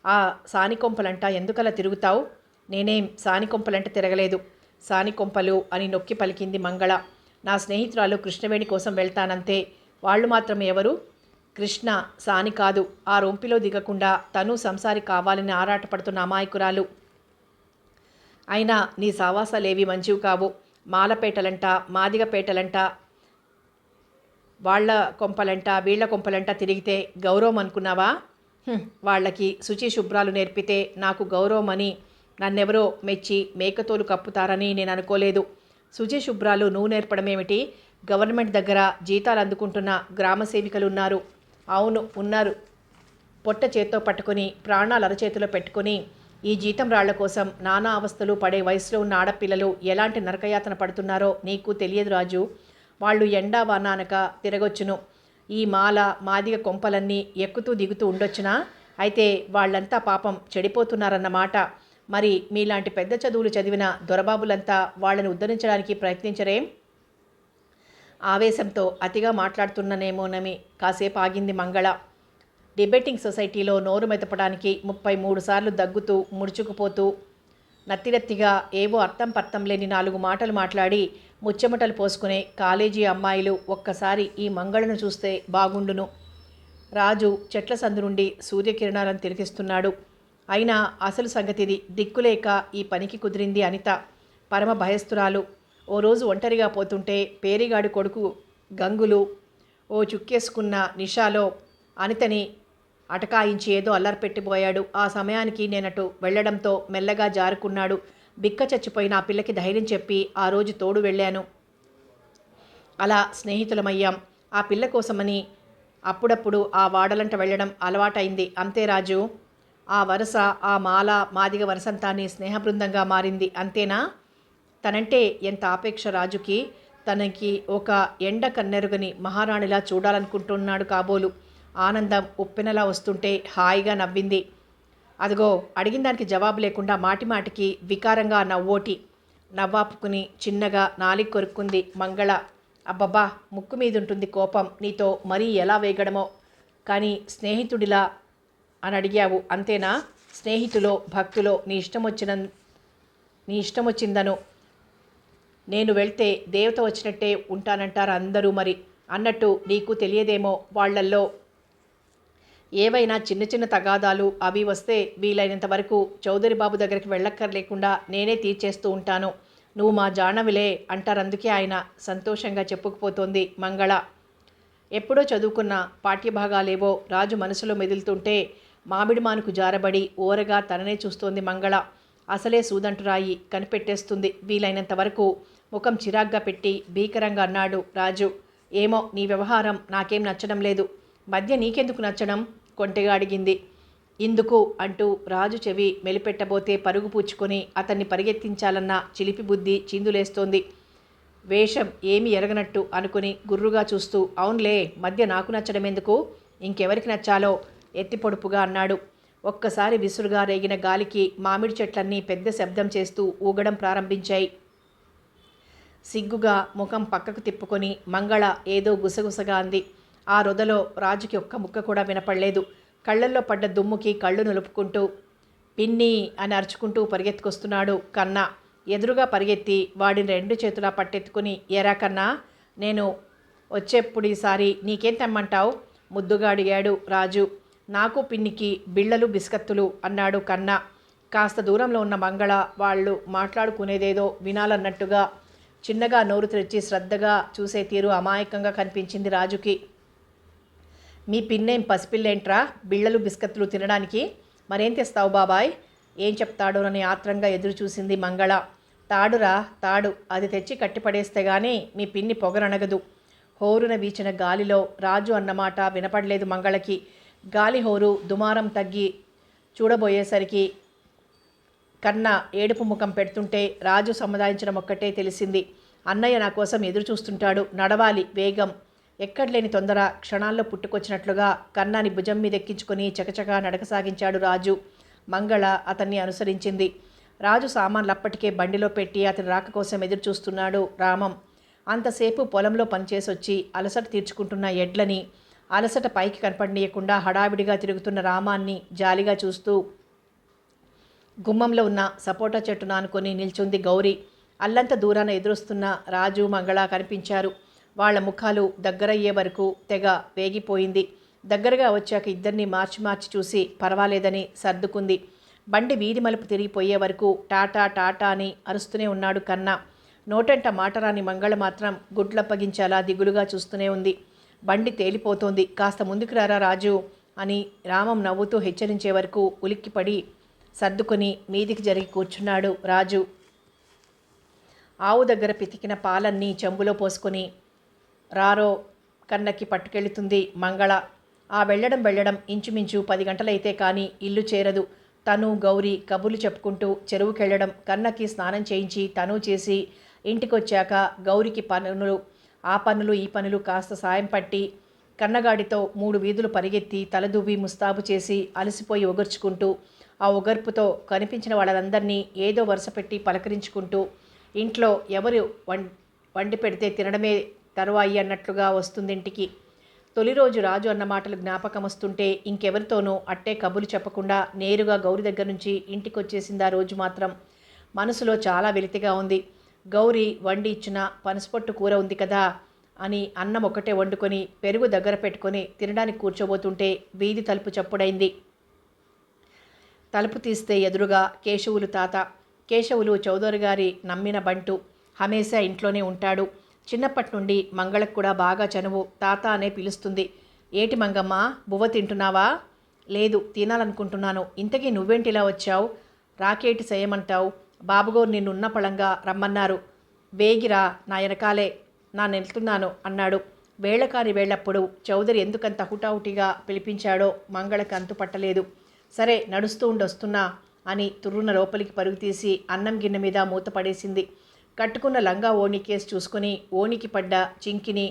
ఆ సానికొంపలంట ఎందుకలా తిరుగుతావు? నేనేం సానికొంపలంట తిరగలేదు. సానికొంపలు అని నొక్కి పలికింది మంగళ. నా స్నేహితురాలు కృష్ణవేణి కోసం వెళ్తానంతే. వాళ్ళు మాత్రం ఎవరు? కృష్ణ సాని కాదు. ఆ రొంపిలో దిగకుండా తను సంసారి కావాలని ఆరాటపడుతున్న అమాయకురాలు. అయినా నీ సావాసాలేవి మంచివి కావు. మాలపేటలంట, మాదిగపేటలంట, వాళ్ళ కొంపలంట, వీళ్ళ కొంపలంట తిరిగితే గౌరవం అనుకున్నావా? వాళ్ళకి శుచి శుభ్రాలు నేర్పితే నాకు గౌరవం అని నన్నెవరో మెచ్చి మేకతోలు కప్పుతారని నేను అనుకోలేదు. శుచి శుభ్రాలు నువ్వు నేర్పడమేమిటి? గవర్నమెంట్ దగ్గర జీతాలు అందుకుంటున్న గ్రామ సేవికలు ఉన్నారు. అవును ఉన్నారు. పొట్ట చేత్తో పట్టుకొని ప్రాణాలు అరచేతిలో పెట్టుకొని ఈ జీతం రాళ్ల కోసం నానా అవస్థలు పడే వయసులో ఉన్న ఆడపిల్లలు ఎలాంటి నరకయాతన పడుతున్నారో నీకు తెలియదు రాజు. వాళ్ళు ఎండా వానానక తిరగొచ్చును. ఈ మాల మాదిగ కొంపలన్నీ ఎక్కుతూ దిగుతూ ఉండొచ్చునా? అయితే వాళ్ళంతా పాపం చెడిపోతున్నారన్నమాట. మరి మీలాంటి పెద్ద చదువులు చదివిన దొరబాబులంతా వాళ్ళని ఉద్ధరించడానికి ప్రయత్నించరేం? ఆవేశంతో అతిగా మాట్లాడుతున్ననేమోనని కాసేపు ఆగింది మంగళ. డిబేటింగ్ సొసైటీలో నోరు మెదపడానికి 33 సార్లు దగ్గుతూ ముడుచుకుపోతూ నత్తినత్తిగా ఏవో అర్థం పర్థం లేని 4 మాటలు మాట్లాడి ముచ్చెమటలు పోసుకునే కాలేజీ అమ్మాయిలు ఒక్కసారి ఈ మంగళను చూస్తే బాగుండును. రాజు చెట్ల సందు నుండి సూర్యకిరణాలను తిరిగిస్తున్నాడు. అయినా అసలు సంగతిది. దిక్కులేక ఈ పనికి కుదిరింది అనిత. పరమ భయస్థురాలు. ఓ రోజు ఒంటరిగా పోతుంటే పేరిగాడి కొడుకు గంగులు ఓ చుక్కేసుకున్న నిషాలో అనితని అటకాయించి ఏదో అల్లరిపెట్టిపోయాడు. ఆ సమయానికి నేనటు వెళ్లడంతో మెల్లగా జారుకున్నాడు. బిక్క చచ్చిపోయిన ఆ పిల్లకి ధైర్యం చెప్పి ఆ రోజు తోడు వెళ్ళాను. అలా స్నేహితులమయ్యాం. ఆ పిల్ల కోసమని అప్పుడప్పుడు ఆ వాడలంట వెళ్ళడం అలవాటైంది. అంతే రాజు. ఆ వరుస, ఆ మాల మాదిగ వరసంతా నీ స్నేహబృందంగా మారింది అంతేనా? తనంటే ఎంత ఆపేక్ష రాజుకి. తనకి ఒక ఎండ కన్నెరుగని మహారాణిలా చూడాలనుకుంటున్నాడు కాబోలు. ఆనందం ఉప్పెనలా వస్తుంటే హాయిగా నవ్వింది. అదిగో అడిగిన దానికి జవాబు లేకుండా మాటిమాటికి వికారంగా నవ్వోటి. నవ్వాపుకుని చిన్నగా నాలిక కొరుక్కుంది మంగళ. అబ్బబ్బా, ముక్కు మీదుంటుంది కోపం. నీతో మరీ ఎలా వేగడమో. కానీ స్నేహితుడిలా అని అడిగావు అంతేనా? స్నేహితులో భక్తులో నీ ఇష్టం వచ్చిందను. నేను వెళ్తే దేవత వచ్చినట్టే ఉంటానంటారు అందరూ. మరి అన్నట్టు నీకు తెలియదేమో, వాళ్లల్లో ఏవైనా చిన్న చిన్న తగాదాలు అవి వస్తే వీలైనంత వరకు చౌదరి బాబు దగ్గరికి వెళ్ళక్కర్లేకుండా నేనే తీర్చేస్తూ ఉంటాను. నువ్వు మా జానవిలే అంటారందుకే ఆయన సంతోషంగా చెప్పుకుపోతోంది మంగళ. ఎప్పుడో చదువుకున్న పాఠ్యభాగాలేవో రాజు మనసులో మెదులుతుంటే మామిడి మానుకు జారబడి ఓరగా తననే చూస్తోంది మంగళ. అసలే సూదంటురాయి కనిపెట్టేస్తుంది. వీలైనంత వరకు ముఖం చిరాగ్గా పెట్టి భీకరంగా అన్నాడు రాజు. ఏమో, నీ వ్యవహారం నాకేం నచ్చడం లేదు. మధ్య నీకెందుకు నచ్చడం? కొంటెగా అడిగింది. ఇందుకు అంటూ రాజు చెవి మెలిపెట్టబోతే పరుగు పూచుకొని అతన్ని పరిగెత్తించాలన్న చిలిపి బుద్ధి చిందులేస్తోంది. వేషం ఏమి ఎరగనట్టు అనుకుని గుర్రుగా చూస్తూ, అవునులే, మధ్య నాకు నచ్చడం ఎందుకు? ఇంకెవరికి నచ్చాలో ఎత్తి పొడుపుగా అన్నాడు. ఒక్కసారి విసురుగా రేగిన గాలికి మామిడి చెట్లన్నీ పెద్ద శబ్దం చేస్తూ ఊగడం ప్రారంభించాయి. సిగ్గుగా ముఖం పక్కకు తిప్పుకొని మంగళ ఏదో గుసగుసగా అంది. ఆ రొదలో రాజుకి ఒక్క ముక్క కూడా వినపడలేదు. కళ్ళల్లో పడ్డ దుమ్ముకి కళ్ళు నులుపుకుంటూ పిన్ని అని అరుచుకుంటూ పరిగెత్తుకొస్తున్నాడు కన్నా. ఎదురుగా పరిగెత్తి వాడిని 2 చేతులా పట్టెత్తుకుని, ఎరా కన్నా, నేను వచ్చేప్పుడు ఈసారి నీకేం తెమ్మంటావు? ముద్దుగా అడిగాడు రాజు. నాకు పిన్నికి బిళ్ళలు బిస్కత్తులు అన్నాడు కన్నా. కాస్త దూరంలో ఉన్న మంగళ వాళ్ళు మాట్లాడుకునేదేదో వినాలన్నట్టుగా చిన్నగా నోరు తెరిచి శ్రద్ధగా చూసే తీరు అమాయకంగా కనిపించింది రాజుకి. మీ పిన్నేం పసిపిల్లేంట్రా బిళ్ళలు బిస్కత్తులు తినడానికి? మరేం తెస్తావు బాబాయ్? ఏం చెప్తాడోనని ఆత్రంగా ఎదురు చూసింది మంగళ. తాడురా తాడు, అది తెచ్చి కట్టిపడేస్తే గానీ మీ పిన్ని పొగరనగదు. హోరున వీచిన గాలిలో రాజు అన్నమాట వినపడలేదు మంగళకి. గాలి హోరు దుమారం తగ్గి చూడబోయేసరికి కన్నా ఏడుపు ముఖం పెడుతుంటే రాజు సముదాయించడం ఒక్కటే తెలిసింది. అన్నయ్య నా కోసం ఎదురు చూస్తుంటాడు, నడవాలి వేగం. ఎక్కడలేని తొందర క్షణాల్లో పుట్టుకొచ్చినట్లుగా కన్నాని భుజం మీద ఎక్కించుకొని చకచకా నడకసాగించాడు రాజు. మంగళ అతన్ని అనుసరించింది. రాజు సామాన్లు అప్పటికే బండిలో పెట్టి అతని రాక కోసం ఎదురు చూస్తున్నాడు రామం. అంతసేపు పొలంలో పనిచేసొచ్చి అలసట తీర్చుకుంటున్న ఎడ్లని అలసట పైకి కనపడనీయకుండా హడావిడిగా తిరుగుతున్న రామాన్ని జాలిగా చూస్తూ గుమ్మంలో ఉన్న సపోటా చెట్టును ఆనుకొని నిల్చుంది గౌరీ. అల్లంత దూరాన ఎదురొస్తున్న రాజు, మంగళ కనిపించారు. వాళ్ల ముఖాలు దగ్గరయ్యే వరకు తెగ వేగిపోయింది. దగ్గరగా వచ్చాక ఇద్దరిని మార్చి మార్చి చూసి పర్వాలేదని సర్దుకుంది. బండి వీధి మలుపు తిరిగిపోయే వరకు టాటా టాటా అని అరుస్తూనే ఉన్నాడు కన్నా. నోటంట మాటరాని మంగళ మాత్రం గుడ్లప్పగించేలా దిగులుగా చూస్తూనే ఉంది. బండి తేలిపోతోంది, కాస్త ముందుకు రారా రాజు అని రామం నవ్వుతూ హెచ్చరించే వరకు ఉలిక్కిపడి సర్దుకొని మీదికి జరిగి కూర్చున్నాడు రాజు. ఆవు దగ్గర పితికిన పాలన్నీ చెంబులో పోసుకొని రారో కన్నకి పట్టుకెళ్తుంది మంగళ. ఆ వెళ్ళడం ఇంచుమించు 10 గంటలైతే కానీ ఇల్లు చేరదు. తను గౌరీ కబుర్లు చెప్పుకుంటూ చెరువుకెళ్లడం, కన్నకి స్నానం చేయించి తను చేసి ఇంటికొచ్చాక గౌరికి పనులు, ఆ పనులు ఈ పనులు కాస్త సాయం పట్టి కన్నగాడితో 3 వీధులు పరిగెత్తి తలదువ్వి ముస్తాబు చేసి అలసిపోయి ఒగర్చుకుంటూ ఆ ఒగర్పుతో కనిపించిన వాళ్ళందరినీ ఏదో వరుస పెట్టి పలకరించుకుంటూ ఇంట్లో ఎవరు వండి పెడితే తినడమే తరువాయి అన్నట్లుగా వస్తుందింటికి. తొలి రోజు రాజు అన్న మాటలు జ్ఞాపకం వస్తుంటే ఇంకెవరితోనూ అట్టే కబుర్లు చెప్పకుండా నేరుగా గౌరి దగ్గర నుంచి ఇంటికి వచ్చేసింది. ఆ రోజు మాత్రం మనసులో చాలా వెలితిగా ఉంది. గౌరీ వండి ఇచ్చిన పనసపొట్టు కూర ఉంది కదా అని అన్నం ఒకటే వండుకొని పెరుగు దగ్గర పెట్టుకొని తినడానికి కూర్చోబోతుంటే వీధి తలుపు చప్పుడైంది. తలుపు తీస్తే ఎదురుగా కేశవులు తాత. కేశవులు చౌదరి గారి నమ్మిన బంటు. హమేషా ఇంట్లోనే ఉంటాడు. చిన్నప్పటి నుండి మంగళకు కూడా బాగా చనువు. తాత అనే పిలుస్తుంది. ఏటి మంగమ్మ, బువ్వ తింటున్నావా? లేదు, తినాలనుకుంటున్నాను. ఇంతకీ నువ్వేంటిలా వచ్చావు? రాకేటి చేయమంటావు? బాబుగోరు నిన్నున్న పళంగా రమ్మన్నారు. వేగిరా, నా వెనకాలే నా నెళ్తున్నాను అన్నాడు. వేళకాని వేళప్పుడు చౌదరి ఎందుకంత హుటాహుటిగా పిలిపించాడో మంగళకు అంతు పట్టలేదు. సరే నడుస్తూ ఉండొస్తున్నా అని తుర్రున లోపలికి పరుగు తీసి అన్నం గిన్నె మీద మూత పడేసింది. కట్టుకున్న లంగా ఓణి కేసు చూసుకుని ఓణికి పడ్డ చింకిని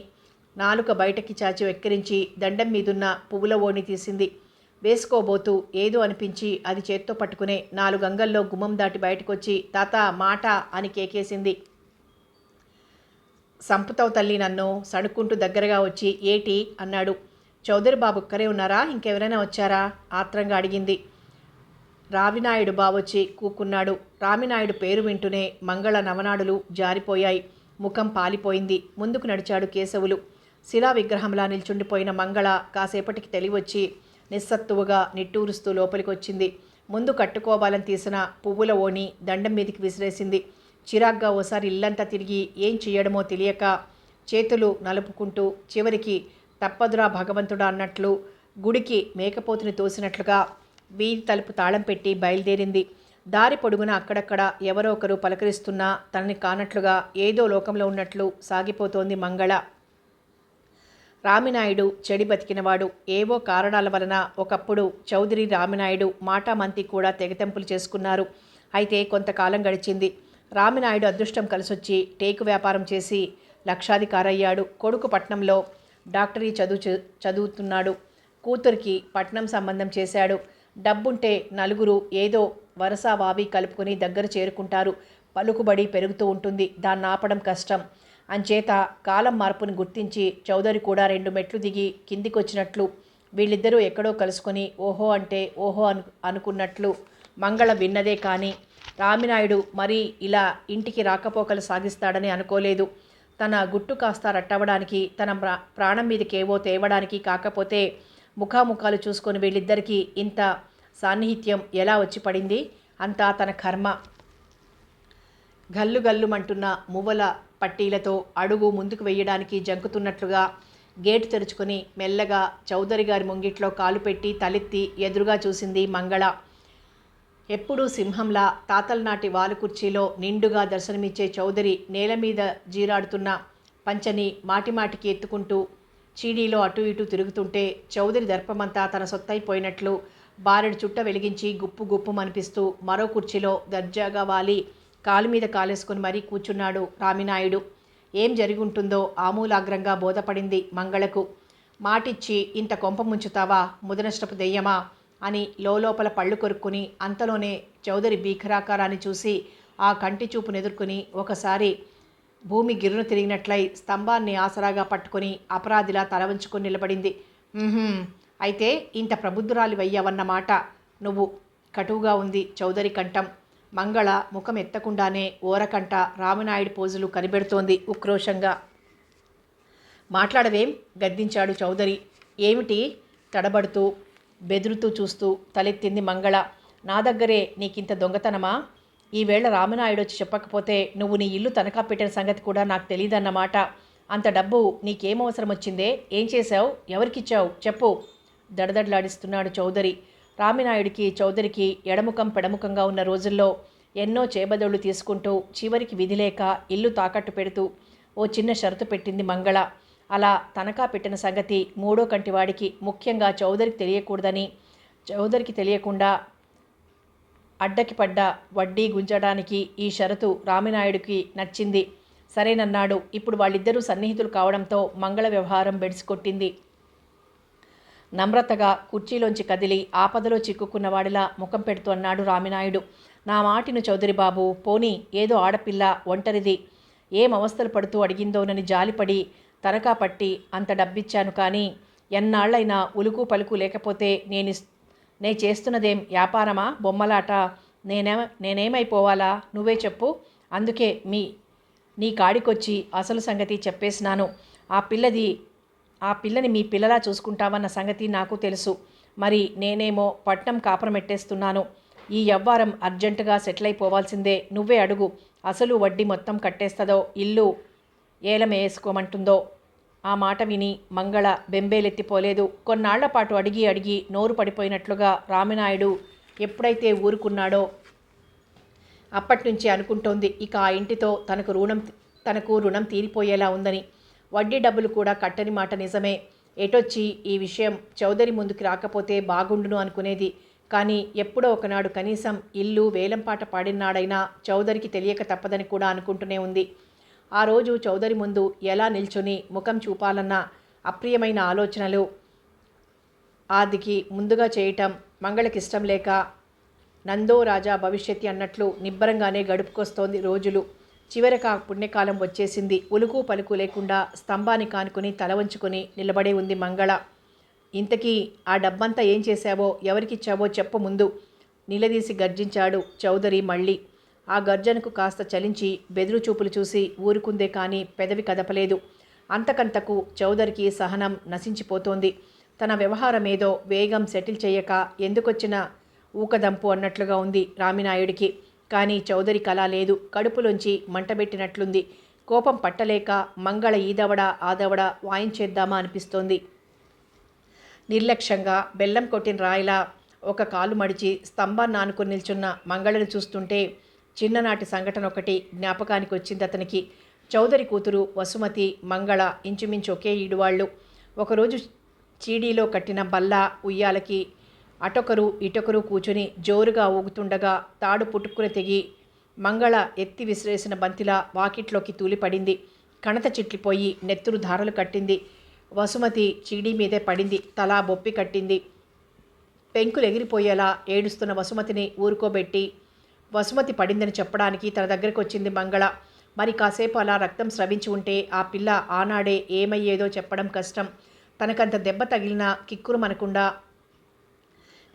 నాలుక బయటకి చాచి వెక్కిరించి దండం మీదున్న పువ్వుల ఓణి తీసింది. వేసుకోబోతూ ఏదో అనిపించి అది చేత్తో పట్టుకునే 4 అంగల్లో గుమ్మం దాటి బయటకొచ్చి తాత మాట అని కేకేసింది. సంపుతావు తల్లి నన్ను సణుక్కుంటూ దగ్గరగా వచ్చి ఏటి అన్నాడు. చౌదరి బాబు ఒక్కరే ఉన్నారా? ఇంకెవరైనా వచ్చారా? ఆత్రంగా అడిగింది. రావినాయుడు బావొచ్చి కూకున్నాడు. రామినాయుడు పేరు వింటూనే మంగళ నవనాడులు జారిపోయాయి. ముఖం పాలిపోయింది. ముందుకు నడిచాడు కేశవులు. శిలా విగ్రహంలా నిల్చుండిపోయిన మంగళ కాసేపటికి తెలివొచ్చి నిస్సత్తువుగా నిట్టూరుస్తూ లోపలికొచ్చింది. ముందు కట్టుకోవాలని తీసిన పువ్వుల ఓణి దండం మీదికి విసిరేసింది. చిరాగ్గా ఓసారి ఇల్లంతా తిరిగి ఏం చెయ్యడమో తెలియక చేతులు నలుపుకుంటూ చివరికి తప్పదురా భగవంతుడా అన్నట్లు గుడికి మేకపోతుని తోసినట్లుగా వీధి తలుపు తాళం పెట్టి బయలుదేరింది. దారి పొడుగున అక్కడక్కడ ఎవరో ఒకరు పలకరిస్తున్నా తనని కానట్లుగా ఏదో లోకంలో ఉన్నట్లు సాగిపోతోంది మంగళ. రామినాయుడు చెడి బతికినవాడు. ఏవో కారణాల వలన ఒకప్పుడు చౌదరి రామినాయుడు మాటామంతి కూడా తెగతెంపులు చేసుకున్నారు. అయితే కొంతకాలం గడిచింది. రామినాయుడు అదృష్టం కలిసొచ్చి టేకు వ్యాపారం చేసి లక్షాధికారయ్యాడు. కొడుకు పట్నంలో డాక్టరీ చదువుతున్నాడు. కూతురికి పట్నం సంబంధం చేశాడు. డబ్బుంటే నలుగురు ఏదో వరస వావి కలుపుకొని దగ్గర చేరుకుంటారు. పలుకుబడి పెరుగుతూ ఉంటుంది. దాన్ని ఆపడం కష్టం. అంచేత కాలం మార్పుని గుర్తించి చౌదరి కూడా 2 మెట్లు దిగి కిందికొచ్చినట్లు వీళ్ళిద్దరూ ఎక్కడో కలుసుకొని ఓహో అంటే ఓహో అనుకున్నట్లు మంగళ విన్నదే కానీ రామినాయుడు మరీ ఇలా ఇంటికి రాకపోకలు సాగిస్తాడని అనుకోలేదు. తన గుట్టు కాస్త రట్టవడానికి, తన ప్రాణం మీదకేవో తేవడానికి కాకపోతే ముఖాముఖాలు చూసుకొని వీళ్ళిద్దరికీ ఇంత సాన్నిహిత్యం ఎలా వచ్చి పడింది? అంతా తన కర్మ. గల్లు గల్లుమంటున్న మువ్వల పట్టీలతో అడుగు ముందుకు వెయ్యడానికి జంకుతున్నట్లుగా గేటు తెరుచుకొని మెల్లగా చౌదరి గారి ముంగిట్లో కాలు పెట్టి తలెత్తి ఎదురుగా చూసింది మంగళ. ఎప్పుడూ సింహంలా తాతలనాటి వాలు కుర్చీలో నిండుగా దర్శనమిచ్చే చౌదరి నేల మీద జీరాడుతున్న పంచని మాటిమాటికి ఎత్తుకుంటూ చీడీలో అటు ఇటు తిరుగుతుంటే చౌదరి దర్పమంతా తన సొత్తైపోయినట్లు బారెడు చుట్ట వెలిగించి గుప్పు గుప్పు మనిపిస్తూ మరో కుర్చీలో దర్జాగా వాలి కాలు మీద కాలేసుకొని మరీ కూర్చున్నాడు రామినాయుడు. ఏం జరిగుంటుందో ఆమూలాగ్రంగా బోధపడింది మంగళకు. మాటిచ్చి ఇంత కొంప ముంచుతావా ముదనష్టపు దెయ్యమా అని లోపల పళ్ళు కొరుక్కుని అంతలోనే చౌదరి భీకరాకారాన్ని చూసి ఆ కంటి చూపునెదుర్కొని ఒకసారి భూమి గిర్రును తిరిగినట్లయి స్తంభాన్ని ఆసరాగా పట్టుకొని అపరాధిలా తల వంచుకొని నిలబడింది. "ఉహుం, అయితే ఇంత ప్రబుద్ధురాలివయ్యావన్నమాట నువ్వు" కటువుగా ఉంది చౌదరి కంఠం. మంగళ ముఖం ఎత్తకుండానే ఓరకంట రామినాయుడు పోజులు కనిపెడుతోంది ఉక్రోషంగా. "మాట్లాడవేం?" గద్దించాడు చౌదరి. "ఏమిటి?" తడబడుతూ బెదురుతూ చూస్తూ తలెత్తింది మంగళ. "నా దగ్గరే నీకింత దొంగతనమా? ఈవేళ రామినాయుడొచ్చి చెప్పకపోతే నువ్వు నీ ఇల్లు తనఖా పెట్టిన సంగతి కూడా నాకు తెలీదన్నమాట. అంత డబ్బు నీకేం అవసరం వచ్చిందే? ఏం చేశావు? ఎవరికిచ్చావు? చెప్పు" దడదడలాడిస్తున్నాడు చౌదరి. రామినాయుడికి చౌదరికి ఎడముఖం పెడముఖంగా ఉన్న రోజుల్లో ఎన్నో చేబదోళ్లు తీసుకుంటూ చివరికి విధిలేక ఇల్లు తాకట్టు పెడుతూ ఓ చిన్న షరతు పెట్టింది మంగళ. అలా తనఖా పెట్టిన సంగతి మూడో కంటివాడికి, ముఖ్యంగా చౌదరికి తెలియకూడదని, చౌదరికి తెలియకుండా అడ్డకి పడ్డ వడ్డీ గుంజడానికి ఈ షరతు రామినాయుడికి నచ్చింది. సరేనన్నాడు. ఇప్పుడు వాళ్ళిద్దరూ సన్నిహితులు కావడంతో మంగళ వ్యవహారం బెడిసికొట్టింది. నమ్రతగా కుర్చీలోంచి కదిలి ఆపదలో చిక్కుకున్న వాడిలా ముఖం పెడుతూ అన్నాడు రామినాయుడు. "నా మాటిను చౌదరి బాబు, పోనీ ఏదో ఆడపిల్ల, ఒంటరిది, ఏం అవస్థలు పడుతూ అడిగిందోనని జాలిపడి తనఖా పట్టి అంత డబ్బిచ్చాను. కానీ ఎన్నాళ్ళైనా ఉలుకు పలుకు లేకపోతే నే చేస్తున్నదేం వ్యాపారమా, బొమ్మలాట? నేనేమైపోవాలా నువ్వే చెప్పు. అందుకే నీ కాడికొచ్చి అసలు సంగతి చెప్పేసినాను. ఆ పిల్లని మీ పిల్లలా చూసుకుంటావన్న సంగతి నాకు తెలుసు. మరి నేనేమో పట్నం కాపురమెట్టేస్తున్నాను. ఈ యవ్వారం అర్జెంటుగా సెటిల్ అయిపోవాల్సిందే. నువ్వే అడుగు. అసలు వడ్డీ మొత్తం కట్టేస్తుందో, ఇల్లు ఏలమేసుకోమంటుందో." ఆ మాట విని మంగళ బెంబేలెత్తిపోలేదు. కొన్నాళ్లపాటు అడిగి అడిగి నోరు పడిపోయినట్లుగా రామినాయుడు ఎప్పుడైతే ఊరుకున్నాడో అప్పట్నుంచి అనుకుంటోంది ఇక ఆ ఇంటితో తనకు రుణం తీరిపోయేలా ఉందని. వడ్డీ డబ్బులు కూడా కట్టని మాట నిజమే. ఎటొచ్చి ఈ విషయం చౌదరి ముందుకి రాకపోతే బాగుండును అనుకునేది. కానీ ఎప్పుడో ఒకనాడు కనీసం ఇల్లు వేలంపాట పాడినాడైనా చౌదరికి తెలియక తప్పదని కూడా అనుకుంటూనే ఉంది. ఆ రోజు చౌదరి ముందు ఎలా నిల్చుని ముఖం చూపాలన్న అప్రియమైన ఆలోచనలు ఆదికి ముందుగా చేయటం మంగళకిష్టం లేక నందో రాజా భవిష్యత్తు అన్నట్లు నిబ్బరంగానే గడుపుకొస్తోంది రోజులు. చివరికి ఆ పుణ్యకాలం వచ్చేసింది. ఉలుకు పలుకు లేకుండా స్తంభాన్ని కానుకుని తల వంచుకొని నిలబడే ఉంది మంగళ. "ఇంతకీ ఆ డబ్బంతా ఏం చేశావో, ఎవరికిచ్చావో చెప్పు ముందు" నిలదీసి గర్జించాడు చౌదరి మళ్ళీ. ఆ గర్జనకు కాస్త చలించి బెదురు చూపులు చూసి ఊరుకుందే కానీ పెదవి కదపలేదు. అంతకంతకు చౌదరికి సహనం నశించిపోతోంది. తన వ్యవహారమేదో వేగం సెటిల్ చేయక ఎందుకొచ్చిన ఊకదంపు అన్నట్లుగా ఉంది రామినాయుడికి. కానీ చౌదరి కళ లేదు. కడుపులోంచి మంటబెట్టినట్లుంది. కోపం పట్టలేక మంగళ ఈదవడా ఆదవడా వాయించేద్దామా అనిపిస్తోంది. నిర్లక్ష్యంగా బెల్లం కొట్టిన రాయిలా ఒక కాలు మడిచి స్తంభాన్ని ఆనుకుని నిల్చున్న మంగళను చూస్తుంటే చిన్ననాటి సంఘటన ఒకటి జ్ఞాపకానికి వచ్చింది అతనికి. చౌదరి కూతురు వసుమతి, మంగళ ఇంచుమించు ఒకే ఈడువాళ్ళు. ఒకరోజు చీడీలో కట్టిన బల్ల ఉయ్యాలకి అటొకరు ఇటొకరు కూచుని జోరుగా ఊగుతుండగా తాడు పుట్టుకుని తెగి మంగళ ఎత్తి విసిరేసిన బంతిలా వాకిట్లోకి తూలిపడింది. కణత చిట్లిపోయి నెత్తురు ధారలు కట్టింది. వసుమతి చీడీ మీదే పడింది. తలా బొప్పి కట్టింది. పెంకులు ఎగిరిపోయేలా ఏడుస్తున్న వసుమతిని ఊరుకోబెట్టి వసుమతి పడిందని చెప్పడానికి తన దగ్గరకు వచ్చింది మంగళ. మరి కాసేపు అలా రక్తం స్రవించి ఉంటే ఆ పిల్ల ఆనాడే ఏమయ్యేదో చెప్పడం కష్టం. తనకంత దెబ్బ తగిలినా కిక్కురు మనకుండా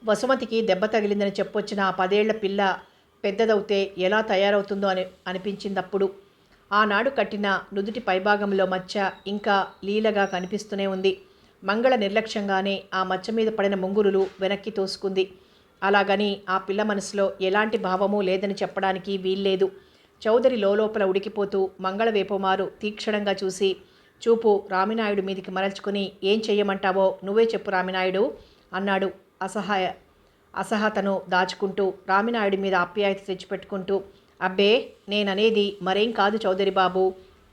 వసుమతికి దెబ్బ తగిలిందని చెప్పొచ్చిన ఆ 10 ఏళ్ల పిల్ల పెద్దదవుతే ఎలా తయారవుతుందో అనిపించిందప్పుడు. ఆనాడు కట్టిన నుదుటి పైభాగంలో మచ్చ ఇంకా లీలగా కనిపిస్తూనే ఉంది. మంగళ నిర్లక్ష్యంగానే ఆ మచ్చ మీద పడిన ముంగురులు వెనక్కి తోసుకుంది. అలాగని ఆ పిల్ల మనసులో ఎలాంటి భావమూ లేదని చెప్పడానికి వీల్లేదు. చౌదరి లోపల ఉడికిపోతూ మంగళ వేపుమారు తీక్షణంగా చూసి చూపు రామినాయుడు మీదికి మరల్చుకుని "ఏం చెయ్యమంటావో నువ్వే చెప్పు రామినాయుడు" అన్నాడు అసహతను దాచుకుంటూ, రామినాయుడి మీద ఆప్యాయత తెచ్చిపెట్టుకుంటూ. "అబ్బే, నేననేది మరేం కాదు చౌదరి బాబు"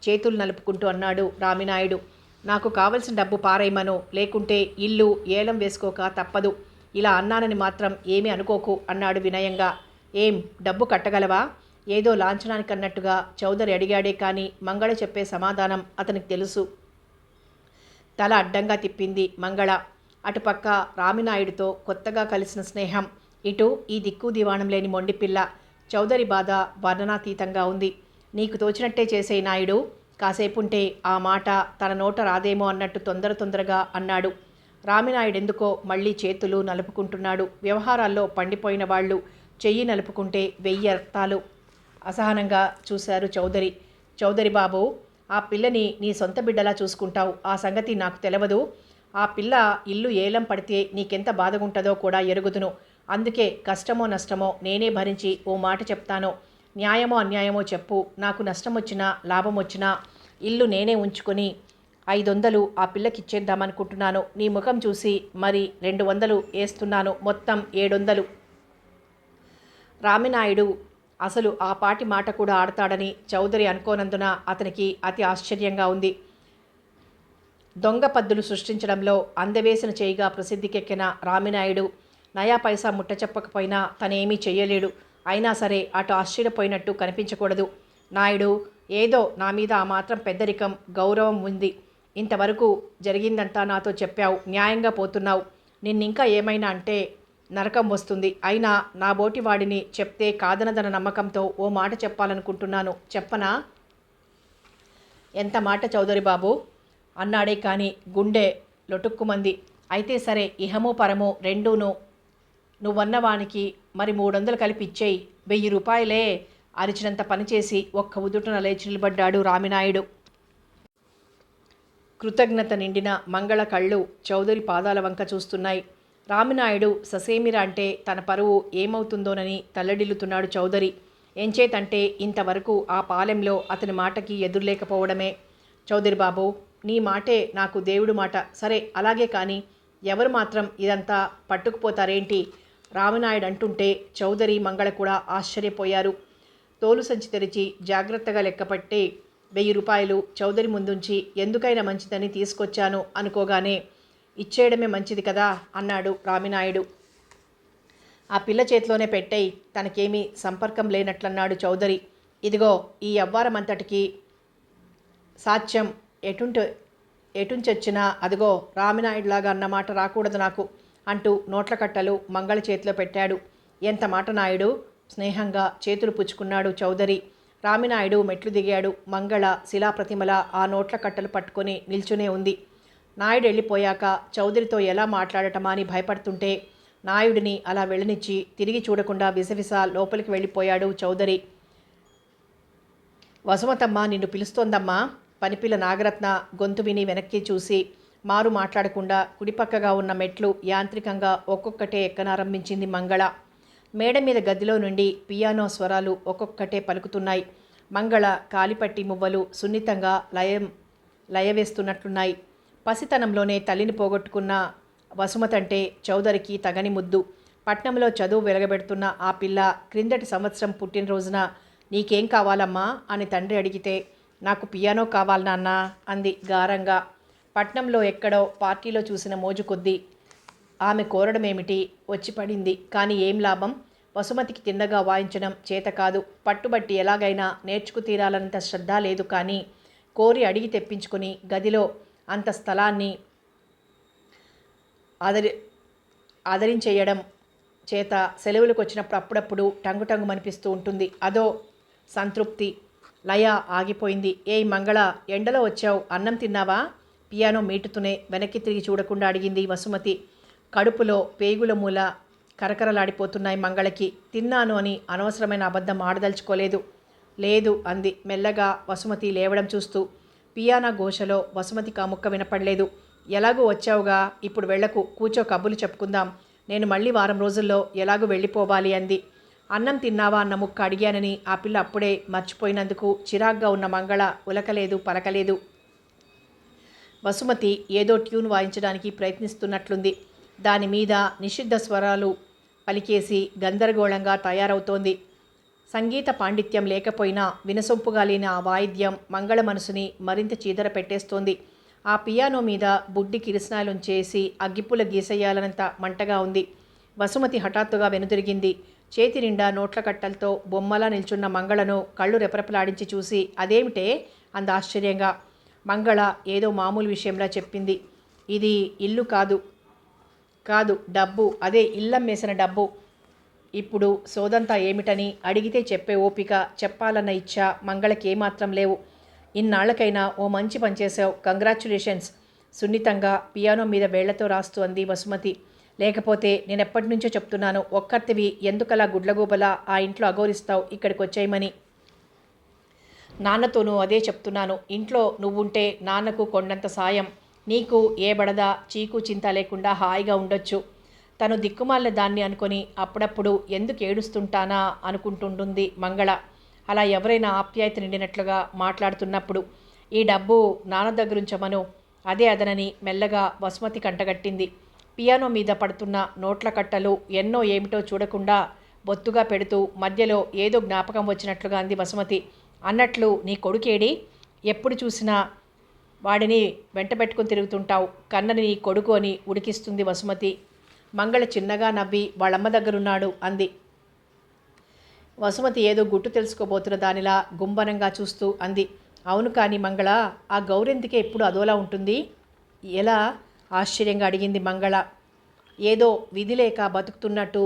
చేతులు నలుపుకుంటూ అన్నాడు రామినాయుడు. "నాకు కావలసిన డబ్బు పారేయమను, లేకుంటే ఇల్లు ఏలం వేసుకోక తప్పదు. ఇలా అన్నానని మాత్రం ఏమీ అనుకోకు" అన్నాడు వినయంగా. "ఏం, డబ్బు కట్టగలవా?" ఏదో లాంఛనానికన్నట్టుగా చౌదరి అడిగాడే కానీ మంగళ చెప్పే సమాధానం అతనికి తెలుసు. తల అడ్డంగా తిప్పింది మంగళ. అటుపక్క రామినాయుడితో కొత్తగా కలిసిన స్నేహం, ఇటు ఈ దిక్కు దివాణం లేని మొండిపిల్ల. చౌదరి బాధ వర్ణనాతీతంగా ఉంది. "నీకు తోచినట్టే చేసేయి నాయుడు. కాసేపుంటే ఆ మాట తన నోట రాదేమో" అన్నట్టు తొందరగా అన్నాడు. రామినాయుడెందుకో మళ్ళీ చేతులు నలుపుకుంటున్నాడు. వ్యవహారాల్లో పండిపోయిన వాళ్ళు చెయ్యి నలుపుకుంటే 1000 అర్థాలు. అసహనంగా చూశారు చౌదరి. చౌదరి బాబు, ఆ పిల్లని నీ సొంత బిడ్డలా చూసుకుంటావు. ఆ సంగతి నాకు తెలవదు. ఆ పిల్ల ఇల్లు ఏలం పడితే నీకెంత బాధగుంటుందో కూడా ఎరుగుదును. అందుకే కష్టమో నష్టమో నేనే భరించి ఓ మాట చెప్తాను. న్యాయమో అన్యాయమో చెప్పు. నాకు నష్టం వచ్చినా లాభం వచ్చినా ఇల్లు నేనే ఉంచుకొని 500 ఆ పిల్లకిచ్చేద్దామనుకుంటున్నాను. నీ ముఖం చూసి మరి 200 వేస్తున్నాను. మొత్తం 700. రామినాయుడు అసలు ఆ పాటి మాట కూడా ఆడతాడని చౌదరి అనుకోనందున అతనికి అతి ఆశ్చర్యంగా ఉంది. దొంగ పద్దులు సృష్టించడంలో అందవేసిన చేయిగా ప్రసిద్ధికెక్కిన రామినాయుడు నయా పైసా ముట్ట చెప్పకపోయినా తనేమీ చెయ్యలేడు. అయినా సరే అటు ఆశ్చర్యపోయినట్టు కనిపించకూడదు. నాయుడు, ఏదో నా మీద ఆ మాత్రం పెద్దరికం, గౌరవం ఉంది. ఇంతవరకు జరిగిందంతా నాతో చెప్పావు. న్యాయంగా పోతున్నావు. నిన్నింకా ఏమైనా అంటే నరకం వస్తుంది. అయినా నా బోటి వాడిని చెప్తే కాదనదన నమ్మకంతో ఓ మాట చెప్పాలనుకుంటున్నాను. చెప్పనా? ఎంత మాట చౌదరి బాబు అన్నాడే కానీ గుండె లొటుక్కుమంది. అయితే సరే, ఇహము పరము రెండూను నువ్వన్నవానికి మరి 300 కలిపి ఇచ్చేయి. 1000 రూపాయలే. అరిచినంత పనిచేసి ఒక్క ఉదుటున లేచి నిలబడ్డాడు రామినాయుడు. కృతజ్ఞత నిండిన మంగళ కళ్ళు చౌదరి పాదాల వంక చూస్తున్నాయి. రామినాయుడు ససేమిరా అంటే తన పరువు ఏమవుతుందోనని తల్లడిల్లుతున్నాడు చౌదరి. ఎంచేతంటే ఇంతవరకు ఆ పాలెంలో అతని మాటకి ఎదురులేకపోవడమే. చౌదరి బాబు, నీ మాటే నాకు దేవుడు మాట. సరే, అలాగే కానీ ఎవరు మాత్రం ఇదంతా పట్టుకుపోతారేంటి? రామినాయుడు అంటుంటే చౌదరి మంగళ కూడా ఆశ్చర్యపోయారు. తోలు సంచి తెరిచి జాగ్రత్తగా లెక్కపట్టి 1000 రూపాయలు చౌదరి ముందుంచి ఎందుకైనా మంచిదని తీసుకొచ్చాను అనుకోగానే ఇచ్చేయడమే మంచిది కదా అన్నాడు రామినాయుడు. ఆ పిల్ల చేతిలోనే పెట్టేయి, తనకేమీ సంపర్కం లేనట్లన్నాడు చౌదరి. ఇదిగో ఈ అవ్వారమంతటికి సాక్ష్యం ఎటుంచొచ్చినా అదిగో రామినాయుడులాగా అన్నమాట రాకూడదు నాకు అంటూ నోట్ల కట్టలు మంగళ చేతిలో పెట్టాడు. ఎంత మాట నాయుడు, స్నేహంగా చేతులు పుచ్చుకున్నాడు చౌదరి. రామినాయుడు మెట్లు దిగాడు. మంగళ శిలాప్రతిమల ఆ నోట్ల కట్టలు పట్టుకొని నిల్చునే ఉంది. నాయుడు వెళ్ళిపోయాక చౌదరితో ఎలా మాట్లాడటమా అని భయపడుతుంటే నాయుడిని అలా వెళ్ళనిచ్చి తిరిగి చూడకుండా విసవిస లోపలికి వెళ్ళిపోయాడు చౌదరి. వసుమతమ్మ నిన్ను పిలుస్తోందమ్మా. పనిపిల్ల నాగరత్న గొంతు విని వెనక్కి చూసి మారు మాట్లాడకుండా కుడిపక్కగా ఉన్న మెట్లు యాంత్రికంగా ఒక్కొక్కటే ఎక్కనారంభించింది మంగళ. మేడ మీద గదిలో నుండి పియానో స్వరాలు ఒక్కొక్కటే పలుకుతున్నాయి. మంగళ కాలిపట్టి మువ్వలు సున్నితంగా లయవేస్తున్నట్లున్నాయి. పసితనంలోనే తల్లిని పోగొట్టుకున్న వసుమతంటే చౌదరికి తగని ముద్దు. పట్నంలో చదువు వెలగబెడుతున్న ఆ పిల్ల క్రిందటి సంవత్సరం పుట్టినరోజున నీకేం కావాలమ్మా అని తండ్రి అడిగితే నాకు పియానో కావాలి నాన్న అంది గారంగా. పట్నంలో ఎక్కడో పార్టీలో చూసిన మోజు కొద్దీ ఆమె కోరడమేమిటి వచ్చి పడింది. కానీ ఏం లాభం? వసుమతికి తిన్నగా వాయించడం చేత కాదు. పట్టుబట్టి ఎలాగైనా నేర్చుకు తీరాలన్నంత శ్రద్ధ లేదు. కానీ కోరి అడిగి తెప్పించుకొని గదిలో అంత స్థలాన్ని ఆదరించేయడం చేత సెలవులకు వచ్చినప్పుడు అప్పుడప్పుడు టంగు మనిపిస్తూ ఉంటుంది. అదో సంతృప్తి. లయ ఆగిపోయింది. ఏయ్ మంగళ, ఎండలో వచ్చావు, అన్నం తిన్నావా? పియానో మీటుతూనే వెనక్కి తిరిగి చూడకుండా అడిగింది వసుమతి. కడుపులో పేగుల మూల కరకరలాడిపోతున్నాయి మంగళకి. తిన్నాను అని అనవసరమైన అబద్ధం ఆడదలుచుకోలేదు. లేదు అంది మెల్లగా వసుమతి లేవడం చూస్తూ. పియానో ఘోషలో వసుమతికి ఆ ముక్క వినపడలేదు. ఎలాగూ వచ్చావుగా, ఇప్పుడు వెళ్ళకు, కూర్చో, కబుర్లు చెప్పుకుందాం. నేను మళ్ళీ వారం రోజుల్లో ఎలాగూ వెళ్ళిపోవాలి అంది. అన్నం తిన్నావా అన్న ముక్క అడిగానని ఆ పిల్ల అప్పుడే మర్చిపోయినందుకు చిరాగ్గా ఉన్న మంగళ ఉలకలేదు, పలకలేదు. వసుమతి ఏదో ట్యూన్ వాయించడానికి ప్రయత్నిస్తున్నట్లుంది. దానిమీద నిషిద్ధ స్వరాలు పలికేసి గందరగోళంగా తయారవుతోంది. సంగీత పాండిత్యం లేకపోయినా వినసొంపుగా లేని ఆ వాయిద్యం మంగళ మనసుని మరింత చీదర పెట్టేస్తోంది. ఆ పియానో మీద బుడ్డి కిరసనాలుంచేసి అగ్గిపుల్ల గీసెయ్యాలనంత మంటగా ఉంది. వసుమతి హఠాత్తుగా వెనుదిరిగింది. చేతి నిండా నోట్ల కట్టలతో బొమ్మలా నిల్చున్న మంగళను కళ్ళు రెపరెపలాడించి చూసి అదేమిటే అంద ఆశ్చర్యంగా. మంగళ ఏదో మామూలు విషయంలా చెప్పింది. ఇది ఇల్లు కాదు డబ్బు, అదే ఇల్లమ్మేసిన డబ్బు. ఇప్పుడు సోదంతా ఏమిటని అడిగితే చెప్పే ఓపిక, చెప్పాలన్న ఇచ్చ మంగళకి ఏమాత్రం లేవు. ఇన్నాళ్లకైనా ఓ మంచి పనిచేసావు, కంగ్రాచ్యులేషన్స్. సున్నితంగా పియానో మీద వేళ్లతో రాస్తూ అంది వసుమతి. లేకపోతే నేనెప్పటి నుంచో చెప్తున్నాను, ఒక్కర్తివి ఎందుకలా గుడ్లగూబలా ఆ ఇంట్లో అఘోరిస్తావు, ఇక్కడికి వచ్చేయమని. నాన్నతోనూ అదే చెప్తున్నాను. ఇంట్లో నువ్వుంటే నాన్నకు కొండంత సాయం, నీకు ఏ బడద చీకు చింత లేకుండా హాయిగా ఉండొచ్చు. తను దిక్కుమాలిన దాన్ని అనుకొని అప్పుడప్పుడు ఎందుకు ఏడుస్తుంటానా అనుకుంటుంటుంది మంగళ. అలా ఎవరైనా ఆప్యాయత నిండినట్లుగా మాట్లాడుతున్నప్పుడు ఈ డబ్బు నాన్న దగ్గరుంచమను, అదే అదనని మెల్లగా వసుమతి కంటగట్టింది. పియానో మీద పడుతున్న నోట్ల కట్టలు ఎన్నో ఏమిటో చూడకుండా బొత్తుగా పెడుతూ మధ్యలో ఏదో జ్ఞాపకం వచ్చినట్లుగా అంది వసుమతి. అన్నట్లు నీ కొడుకేడి? ఎప్పుడు చూసినా వాడిని వెంటబెట్టుకుని తిరుగుతుంటావు. కన్నని నీ కొడుకు అని ఉడికిస్తుంది వసుమతి. మంగళ చిన్నగా నవ్వి వాళ్ళమ్మ దగ్గరున్నాడు అంది. వసుమతి ఏదో గుట్టు తెలుసుకోబోతున్న దానిలా గుంభనంగా చూస్తూ అంది. అవును కానీ మంగళ, ఆ గౌరెందుకే ఎప్పుడు అదోలా ఉంటుంది? ఎలా? ఆశ్చర్యంగా అడిగింది మంగళ. ఏదో విధి లేక బతుకుతున్నట్టు,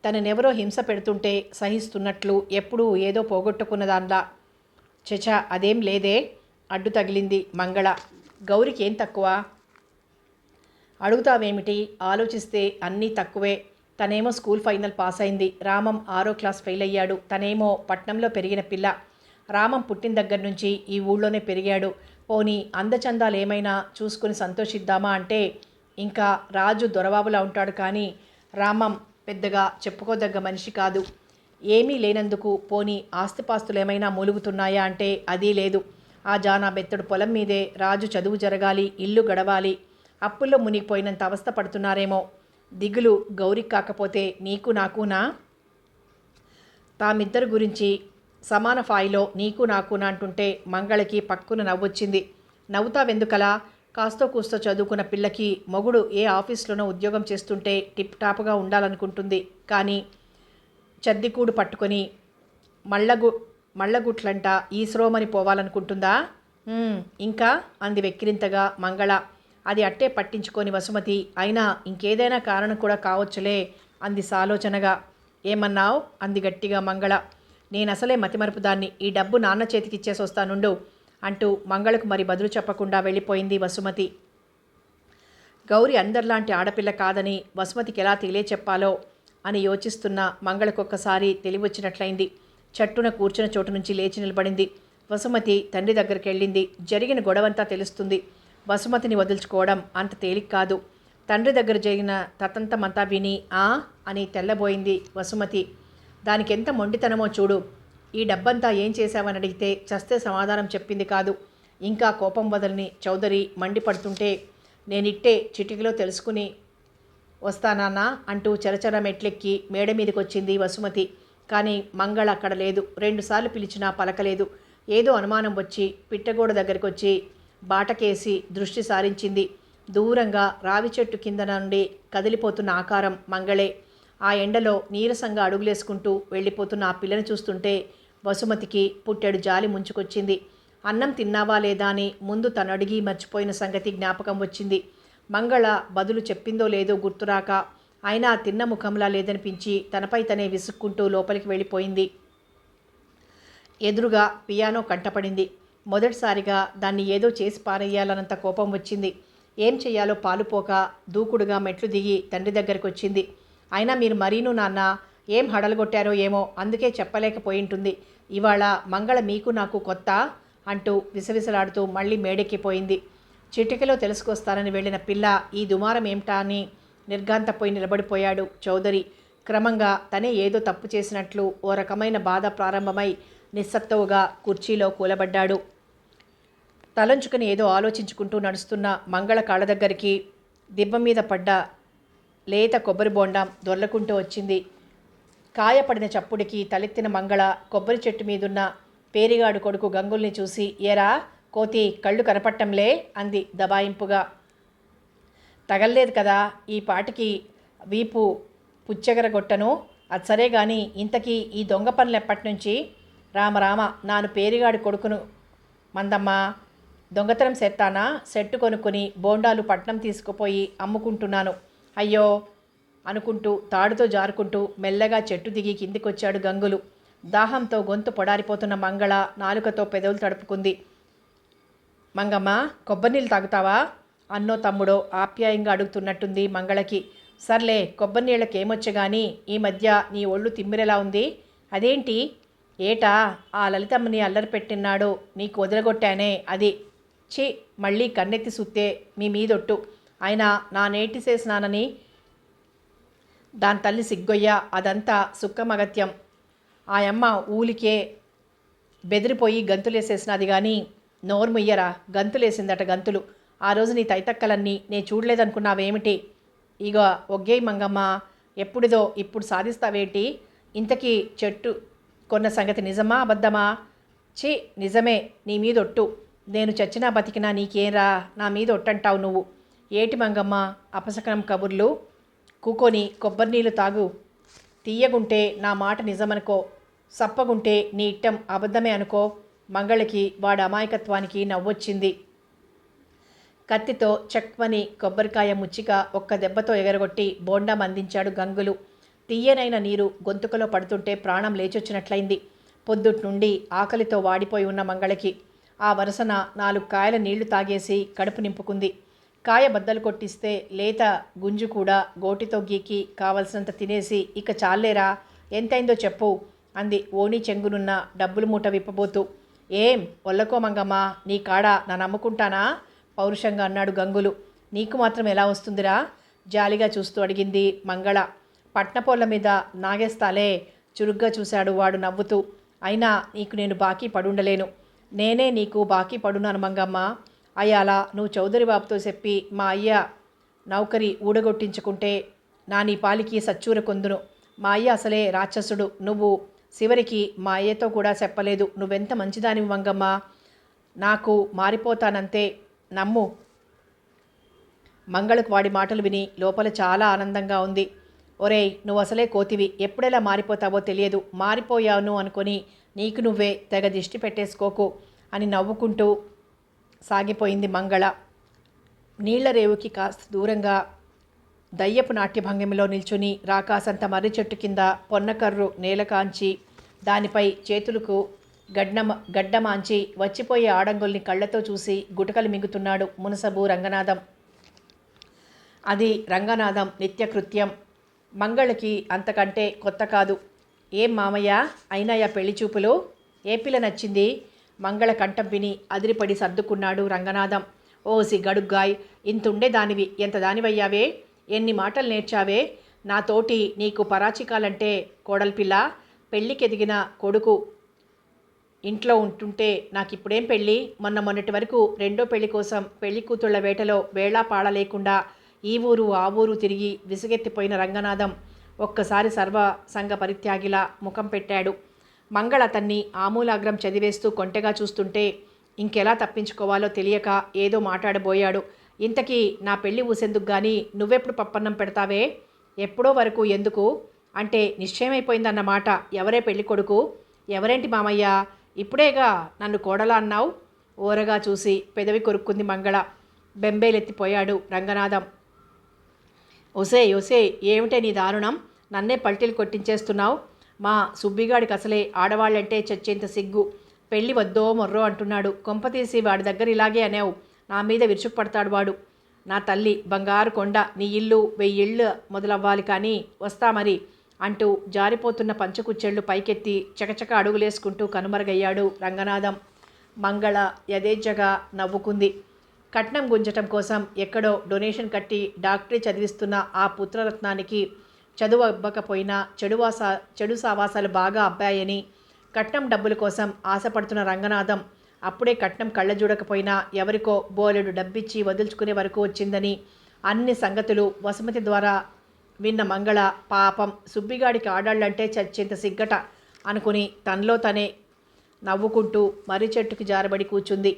తననెవరో హింస పెడుతుంటే సహిస్తున్నట్లు, ఎప్పుడూ ఏదో పోగొట్టుకున్న దానిలా. చచా అదేం లేదే, అడ్డు తగిలింది మంగళ. గౌరికి ఏం తక్కువ? అడుగుతావేమిటి? ఆలోచిస్తే అన్నీ తక్కువే. తనేమో స్కూల్ ఫైనల్ పాస్ అయింది. రామం 6వ క్లాస్ ఫెయిల్ అయ్యాడు. తనేమో పట్నంలో పెరిగిన పిల్ల. రామం పుట్టిన దగ్గర నుంచి ఈ ఊళ్ళోనే పెరిగాడు. పోనీ అందచందాలు ఏమైనా చూసుకుని సంతోషిద్దామా అంటే ఇంకా రాజు దొరబాబులా ఉంటాడు కానీ రామం పెద్దగా చెప్పుకోదగ్గ మనిషి కాదు. ఏమీ లేనందుకు పోనీ ఆస్తిపాస్తులు ఏమైనా మూలుగుతున్నాయా అంటే అదీ లేదు. ఆ జానా బెత్తడు పొలం మీదే రాజు చదువు జరగాలి, ఇల్లు గడవాలి. అప్పుల్లో మునిగిపోయినంత అవస్థ పడుతున్నారేమో. దిగులు గౌరికి కాకపోతే నీకు నాకునా? తామిద్దరు గురించి సమాన ఫాయిలో నీకు నాకునా అంటుంటే మంగళకి పక్కున నవ్వొచ్చింది. నవ్వుతావెందుకలా? కాస్తో కూస్తో చదువుకున్న పిల్లకి మొగుడు ఏ ఆఫీస్లోనో ఉద్యోగం చేస్తుంటే టిప్ టాప్గా ఉండాలనుకుంటుంది. కానీ చద్దికూడు పట్టుకొని మళ్ళగుట్లంట ఈశ్రోమని పోవాలనుకుంటుందా? ఇంకా అంది వెక్కిరింతగా మంగళ. అది అట్టే పట్టించుకొని వసుమతి. అయినా ఇంకేదైనా కారణం కూడా కావచ్చులే అంది సాలోచనగా. ఏమన్నావు? అంది గట్టిగా మంగళ. నేనసలే మతిమరుపు దాన్ని. ఈ డబ్బు నాన్న చేతికిచ్చేసి వస్తానుండు అంటూ మంగళకు మరి బదులు చెప్పకుండా వెళ్ళిపోయింది వసుమతి. గౌరి అందరిలాంటి ఆడపిల్ల కాదని వసుమతికి ఎలా తెలియచెప్పాలో అని యోచిస్తున్న మంగళకొక్కసారి తెలివొచ్చినట్లయింది. చట్టున కూర్చున్న చోటు నుంచి లేచి నిలబడింది. వసుమతి తండ్రి దగ్గరికి వెళ్ళింది. జరిగిన గొడవంతా తెలుస్తుంది. వసుమతిని వదులుచుకోవడం అంత తేలిక కాదు. తండ్రి దగ్గర జరిగిన తతంతమంతా విని అని తెల్లబోయింది వసుమతి. దానికెంత మొండితనమో చూడు. ఈ డబ్బంతా ఏం చేశావని అడిగితే చస్తే సమాధానం చెప్పింది కాదు. ఇంకా కోపం వదలని చౌదరి మండిపడుతుంటే నేనిట్టే చిటికలో తెలుసుకుని వస్తానన్నా అంటూ చరచర మెట్లెక్కి మేడ మీదకొచ్చింది వసుమతి. కానీ మంగళ అక్కడ లేదు. 2 సార్లు పిలిచినా పలకలేదు. ఏదో అనుమానం వచ్చి పిట్టగోడ దగ్గరికి వచ్చి బాటకేసి దృష్టి సారించింది. దూరంగా రావి చెట్టు కింద నుండి కదిలిపోతున్న ఆకారం మంగళే. ఆ ఎండలో నీరసంగా అడుగులేసుకుంటూ వెళ్ళిపోతున్న ఆ పిల్లని చూస్తుంటే వసుమతికి పుట్టెడు జాలి ముంచుకొచ్చింది. అన్నం తిన్నావా లేదా అని ముందు తను అడిగి మర్చిపోయిన సంగతి జ్ఞాపకం వచ్చింది. మంగళ బదులు చెప్పిందో లేదో గుర్తురాక, అయినా తిన్న ముఖంలా లేదనిపించి తనపై తనే విసుక్కుంటూ లోపలికి వెళ్ళిపోయింది. ఎదురుగా పియానో కంటపడింది. మొదటిసారిగా దాన్ని ఏదో చేసి పారేయాలన్నంత కోపం వచ్చింది. ఏం చెయ్యాలో పాలుపోక దూకుడుగా మెట్లు దిగి తండ్రి దగ్గరికి వచ్చింది. అయినా మీరు మరీను నాన్న ఏం హడలుగొట్టారో ఏమో, అందుకే చెప్పలేకపోయింటుంది. ఇవాళ మంగళ మీకు నాకు కొత్త అంటూ విసవిసలాడుతూ మళ్ళీ మేడెక్కిపోయింది. చిటికలో తెలుసుకొస్తానని వెళ్ళిన పిల్ల ఈ దుమారం ఏమిటా అని నిర్ఘాంతపోయి నిలబడిపోయాడు చౌదరి. క్రమంగా తనే ఏదో తప్పు చేసినట్లు ఓ రకమైన బాధ ప్రారంభమై నిస్సత్తువుగా కుర్చీలో కూలబడ్డాడు. తలంచుకుని ఏదో ఆలోచించుకుంటూ నడుస్తున్న మంగళ కాళ్ళ దగ్గరికి దిబ్బ మీద పడ్డ లేత కొబ్బరి బోండాం దొర్లకుంటూ వచ్చింది. కాయపడిన చప్పుడికి తలెత్తిన మంగళ కొబ్బరి చెట్టు మీదున్న పేరిగాడు కొడుకు గంగుల్ని చూసి, ఏరా కోతి, కళ్ళు కనపట్టంలే అంది దబాయింపుగా. తగల్లేదు కదా, ఈ పాటికి వీపు పుచ్చెగరగొట్టను. అది సరే గాని ఇంతకీ ఈ దొంగ పనులు ఎప్పటినుంచి? రామరామ, నాను పేరిగాడి కొడుకును మందమ్మా. దొంగతనం సెత్తానా? సెట్టు కొనుక్కొని బోండాలు పట్నం తీసుకుపోయి అమ్ముకుంటున్నాను. అయ్యో అనుకుంటూ తాడుతో జారుకుంటూ మెల్లగా చెట్టు దిగి కిందికొచ్చాడు గంగులు. దాహంతో గొంతు పొడారిపోతున్న మంగళ నాలుకతో పెదవులు తడుపుకుంది. మంగమ్మ, కొబ్బరి నీళ్ళు తాగుతావా అన్నో తమ్ముడో ఆప్యాయంగా అడుగుతున్నట్టుంది మంగళకి. సర్లే కొబ్బరి నీళ్ళకేమొచ్చు గాని ఈ మధ్య నీ ఒళ్ళు తిమ్మిరెలా ఉంది? అదేంటి? ఏటా ఆ లలితమ్మని అల్లరి పెట్టినాడు నీకు వదిలగొట్టానే అది. ఛీ, మళ్ళీ కన్నెత్తి సుత్తే మీ మీదొట్టు. అయినా నా నేటి చేసినానని దాని తల్లి సిగ్గొయ్య, అదంతా సుక్కమగత్యం. ఆయమ్మ ఊలికే బెదిరిపోయి గంతులేసేసినది కానీ నోర్ముయ్యరా, గంతులేసిందట గంతులు. ఆ రోజు నీ తైతక్కలన్నీ నే చూడలేదనుకున్నావేమిటి? ఇక ఒగ్గేయ్ మంగమ్మ, ఎప్పుడిదో ఇప్పుడు సాధిస్తావేటి? ఇంతకీ చెట్టు కొన్న సంగతి నిజమా అబద్ధమా? ఛీ, నిజమే, నీ మీదొట్టు. నేను చచ్చినా బతికినా నీకేంరా నా మీద ఒట్టంటావు నువ్వు? ఏటి మంగమ్మ అపశకనం కబుర్లు? కూకొని కొబ్బరి నీళ్ళు తాగు. తీయగుంటే నా మాట నిజమనుకో, సప్పగుంటే నీ ఇట్టం అబద్ధమే అనుకో. మంగళకి వాడి అమాయకత్వానికి నవ్వొచ్చింది. కత్తితో చక్మని కొబ్బరికాయ ముచ్చిక ఒక్క దెబ్బతో ఎగరగొట్టి బోండా మందించాడు గంగులు. తీయనైన నీరు గొంతుకలో పడుతుంటే ప్రాణం లేచొచ్చినట్లయింది. పొద్దుట్ నుండి ఆకలితో వాడిపోయి ఉన్న మంగళకి ఆ వరుసన 4 కాయల నీళ్లు తాగేసి కడుపు నింపుకుంది. కాయ బద్దలు కొట్టిస్తే లేత గుంజు కూడా గోటితో గీకి కావలసినంత తినేసి ఇక చాలేరా, ఎంతైందో చెప్పు అంది ఓణి చెంగునున్న డబ్బులు మూట విప్పబోతూ. ఏం ఒల్లకో మంగమ్మ, నీ కాడ నా నమ్ముకుంటానా? పౌరుషంగా అన్నాడు గంగులు. నీకు మాత్రం ఎలా వస్తుందిరా? జాలిగా చూస్తూ అడిగింది మంగళ. పట్నపోళ్ళ మీద నాగేస్తాలే, చురుగ్గా చూశాడు వాడు నవ్వుతూ. అయినా నీకు నేను బాకీ పడుండలేను. నేనే నీకు బాకీ పడున్నాను మంగమ్మ. అయ్యాలా నువ్వు చౌదరి బాబుతో చెప్పి మా అయ్య నౌకరి ఊడగొట్టించుకుంటే నా నీ పాలికి సచ్చూర కొందును. మా అయ్య అసలే రాక్షసుడు. నువ్వు చివరికి మా అయ్యతో కూడా చెప్పలేదు. నువ్వెంత మంచిదానివి మంగమ్మ. నాకు మారిపోతానంతే, నమ్ము. మంగళకు వాడి మాటలు విని లోపల చాలా ఆనందంగా ఉంది. ఒరేయ్, నువ్వు అసలే కోతివి, ఎప్పుడెలా మారిపోతావో తెలియదు. మారిపోయాను అనుకొని నీకు నువ్వే తెగ దిష్టి పెట్టేసుకోకు అని నవ్వుకుంటూ సాగిపోయింది మంగళ. నీళ్ల రేవుకి కాస్త దూరంగా దయ్యపు నాట్యభంగిమలో నిల్చుని రాకాసంత మర్రి చెట్టు కింద పొన్నకర్రు నేల కాంచి దానిపై చేతులకు గడ్డమాంచి వచ్చిపోయే ఆడంగుల్ని కళ్ళతో చూసి గుటకలు మింగుతున్నాడు మునసబు రంగనాథం. అది రంగనాథం నిత్యకృత్యం. మంగళకి అంతకంటే కొత్త కాదు. ఏం మామయ్య, అయినాయా పెళ్లి చూపులు? ఏ పిల్ల నచ్చింది? మంగళ కంఠం విని అదిరిపడి సర్దుకున్నాడు రంగనాథం. ఓసి గడుగ్గాయ్, ఇంతుండే దానివి ఎంత దానివయ్యావే? ఎన్ని మాటలు నేర్చావే? నాతోటి నీకు పరాచికాలంటే కోడల్పిల్ల, పెళ్ళికెదిగిన కొడుకు ఇంట్లో ఉంటుంటే నాకిప్పుడేం పెళ్ళి? మొన్నటి వరకు రెండో పెళ్లి కోసం పెళ్లి కూతుళ్ల వేటలో వేళా పాడ లేకుండా ఈ ఊరు ఆ ఊరు తిరిగి విసుగెత్తిపోయిన రంగనాథం ఒక్కసారి సర్వ సంఘ పరిత్యాగిలా ముఖం పెట్టాడు. మంగళ అతన్ని ఆమూలాగ్రం చదివేస్తూ కొంటెగా చూస్తుంటే ఇంకెలా తప్పించుకోవాలో తెలియక ఏదో మాట్లాడబోయాడు. ఇంతకీ నా పెళ్లి ఊసేందుకు గాని నువ్వెప్పుడు పప్పన్నం పెడతావే? ఎప్పుడో వరకు ఎందుకు? అంటే నిశ్చయమైపోయిందన్నమాట. ఎవరే పెళ్లి కొడుకు? ఎవరేంటి మామయ్య, ఇప్పుడేగా నన్ను కోడలా అన్నావు? ఓరగా చూసి పెదవి కొరుక్కుంది మంగళ. బెంబేలెత్తిపోయాడు రంగనాథం. ఒసే ఒసే, ఏమిటే నీ దారుణం? నన్నే పల్టీలు కొట్టించేస్తున్నావు. మా సుబ్బిగాడికి అసలే ఆడవాళ్ళంటే చచ్చేంత సిగ్గు. పెళ్ళి వద్దో మొర్రో అంటున్నాడు. కొంపతీసి వాడి దగ్గర ఇలాగే అనేవు. నా మీద విరుచుకుపడతాడు వాడు. నా తల్లి బంగారు కొండ, నీ ఇల్లు 1000 ఇళ్ళు మొదలవ్వాలి కానీ వస్తా మరి అంటూ జారిపోతున్న పంచకుచ్చెళ్ళు పైకెత్తి చకచక అడుగులేసుకుంటూ కనుమరుగయ్యాడు రంగనాథం. మంగళ యథేచ్ఛగా నవ్వుకుంది. కట్నం గుంజటం కోసం ఎక్కడో డొనేషన్ కట్టి డాక్టరీ చదివిస్తున్న ఆ పుత్రరత్నానికి చదువు అబ్బకపోయినా చెడు సావాసాలు బాగా అబ్బాయని కట్నం డబ్బుల కోసం ఆశపడుతున్న రంగనాథం అప్పుడే కట్నం కళ్ళ చూడకపోయినా ఎవరికో బోలెడు డబ్బిచ్చి వదులుచుకునే వరకు వచ్చిందని అన్ని సంగతులు వసుమతి ద్వారా విన్న మంగళ పాపం సుబ్బిగాడికి ఆడాళ్ళంటే చచ్చేంత సిగ్గట అనుకుని తనలో తనే నవ్వుకుంటూ మర్రి చెట్టుకి జారబడి కూర్చుంది.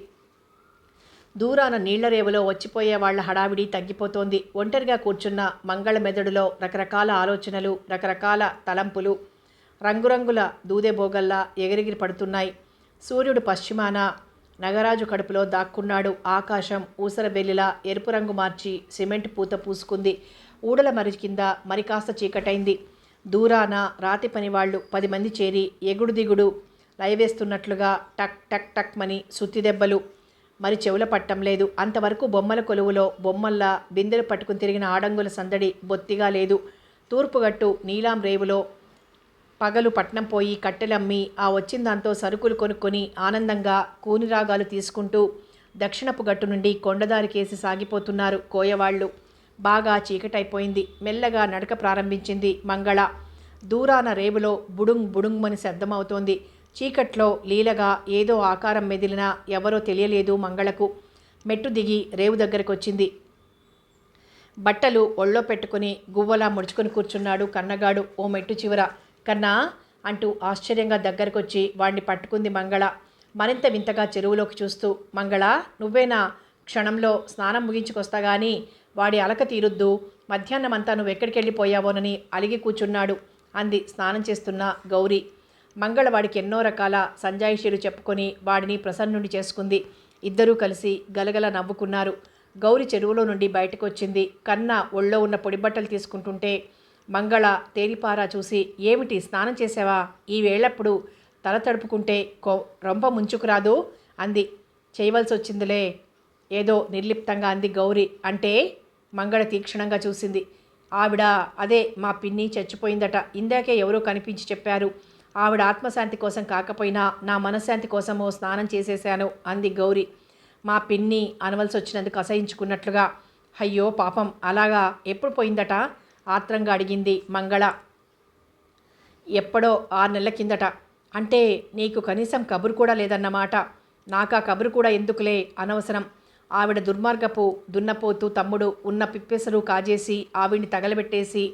దూరాన నీళ్లరేవులో వచ్చిపోయే వాళ్ల హడావిడి తగ్గిపోతోంది. ఒంటరిగా కూర్చున్న మంగళ మెదడులో రకరకాల ఆలోచనలు, రకరకాల తలంపులు రంగురంగుల దూదెబోగల్లా ఎగిరెగిరి పడుతున్నాయి. సూర్యుడు పశ్చిమాన నగరాజు కడుపులో దాక్కున్నాడు. ఆకాశం ఊసరబెల్లిలా ఎరుపు రంగు మార్చి సిమెంట్ పూత పూసుకుంది. ఊడల మరి కింద మరి కాస్త చీకటైంది. దూరాన రాతి పనివాళ్లు 10 మంది చేరి ఎగుడు దిగుడు లయవేస్తున్నట్లుగా టక్ టక్ టక్ మని సుత్తి దెబ్బలు. మరి చెవుల పట్టం లేదు. అంతవరకు బొమ్మల కొలువులో బొమ్మల్లా బిందెలు పట్టుకుని తిరిగిన ఆడంగుల సందడి బొత్తిగా లేదు. తూర్పుగట్టు నీలాం రేవులో పగలు పట్నం పోయి కట్టెలమ్మి ఆ వచ్చిన దాంతో సరుకులు కొనుక్కొని ఆనందంగా కూనిరాగాలు తీసుకుంటూ దక్షిణపు గట్టు నుండి కొండదారికేసి సాగిపోతున్నారు కోయవాళ్ళు. బాగా చీకటైపోయింది. మెల్లగా నడక ప్రారంభించింది మంగళ. దూరాన రేవులో బుడుంగ్ బుడుంగ్మని శబ్దమవుతోంది. చీకట్లో లీలగా ఏదో ఆకారం మెదిలినా ఎవరో తెలియలేదు మంగళకు. మెట్టు దిగి రేవు దగ్గరకొచ్చింది. బట్టలు ఒళ్ళో పెట్టుకుని గువ్వలా ముడుచుకొని కూర్చున్నాడు కన్నగాడు ఓ మెట్టు చివర. కన్నా అంటూ ఆశ్చర్యంగా దగ్గరకొచ్చి వాడిని పట్టుకుంది మంగళ. మరింత వింతగా చెరువులోకి చూస్తూ, మంగళ నువ్వేనా? క్షణంలో స్నానం ముగించుకొస్తా గాని వాడి అలక తీరుద్దు. మధ్యాహ్నమంతా నువ్వెక్కడికెళ్ళిపోయావోనని అలిగి కూర్చున్నాడు అంది స్నానం చేస్తున్న గౌరీ. మంగళ వాడికి ఎన్నో రకాల సంజాయిషీలు చెప్పుకొని వాడిని ప్రసన్నుడి చేసుకుంది. ఇద్దరూ కలిసి గలగల నవ్వుకున్నారు. గౌరి చెరువులో నుండి బయటకు వచ్చింది. కన్న ఒళ్ళో ఉన్న పొడి బట్టలు తీసుకుంటుంటే మంగళ తేలిపారా చూసి, ఏమిటి స్నానం చేసావా? ఈ వేళప్పుడు తల తడుపుకుంటే రొంప ముంచుకురాదు అంది. చేయవలసి వచ్చిందిలే ఏదో నిర్లిప్తంగా అంది గౌరి. అంటే? మంగళ తీక్షణంగా చూసింది. ఆవిడ అదే మా పిన్ని చచ్చిపోయిందట. ఇందాకే ఎవరో కనిపించి చెప్పారు. ఆవిడ ఆత్మశాంతి కోసం కాకపోయినా నా మనశ్శాంతి కోసమో స్నానం చేసేశాను అంది గౌరి. మా పిన్ని అనవలసి వచ్చినందుకు అసహించుకున్నట్లుగా. అయ్యో పాపం, అలాగా? ఎప్పుడు పోయిందట? ఆత్రంగా అడిగింది మంగళ. ఎప్పుడో 6 నెలల కిందట. అంటే నీకు కనీసం కబురు కూడా లేదన్నమాట. నాకా కబురు కూడా ఎందుకులే, అనవసరం. ఆవిడ దుర్మార్గపు దున్నపోతూ తమ్ముడు ఉన్న పిప్పెసరు కాజేసి ఆవిడ్ని తగలబెట్టేసి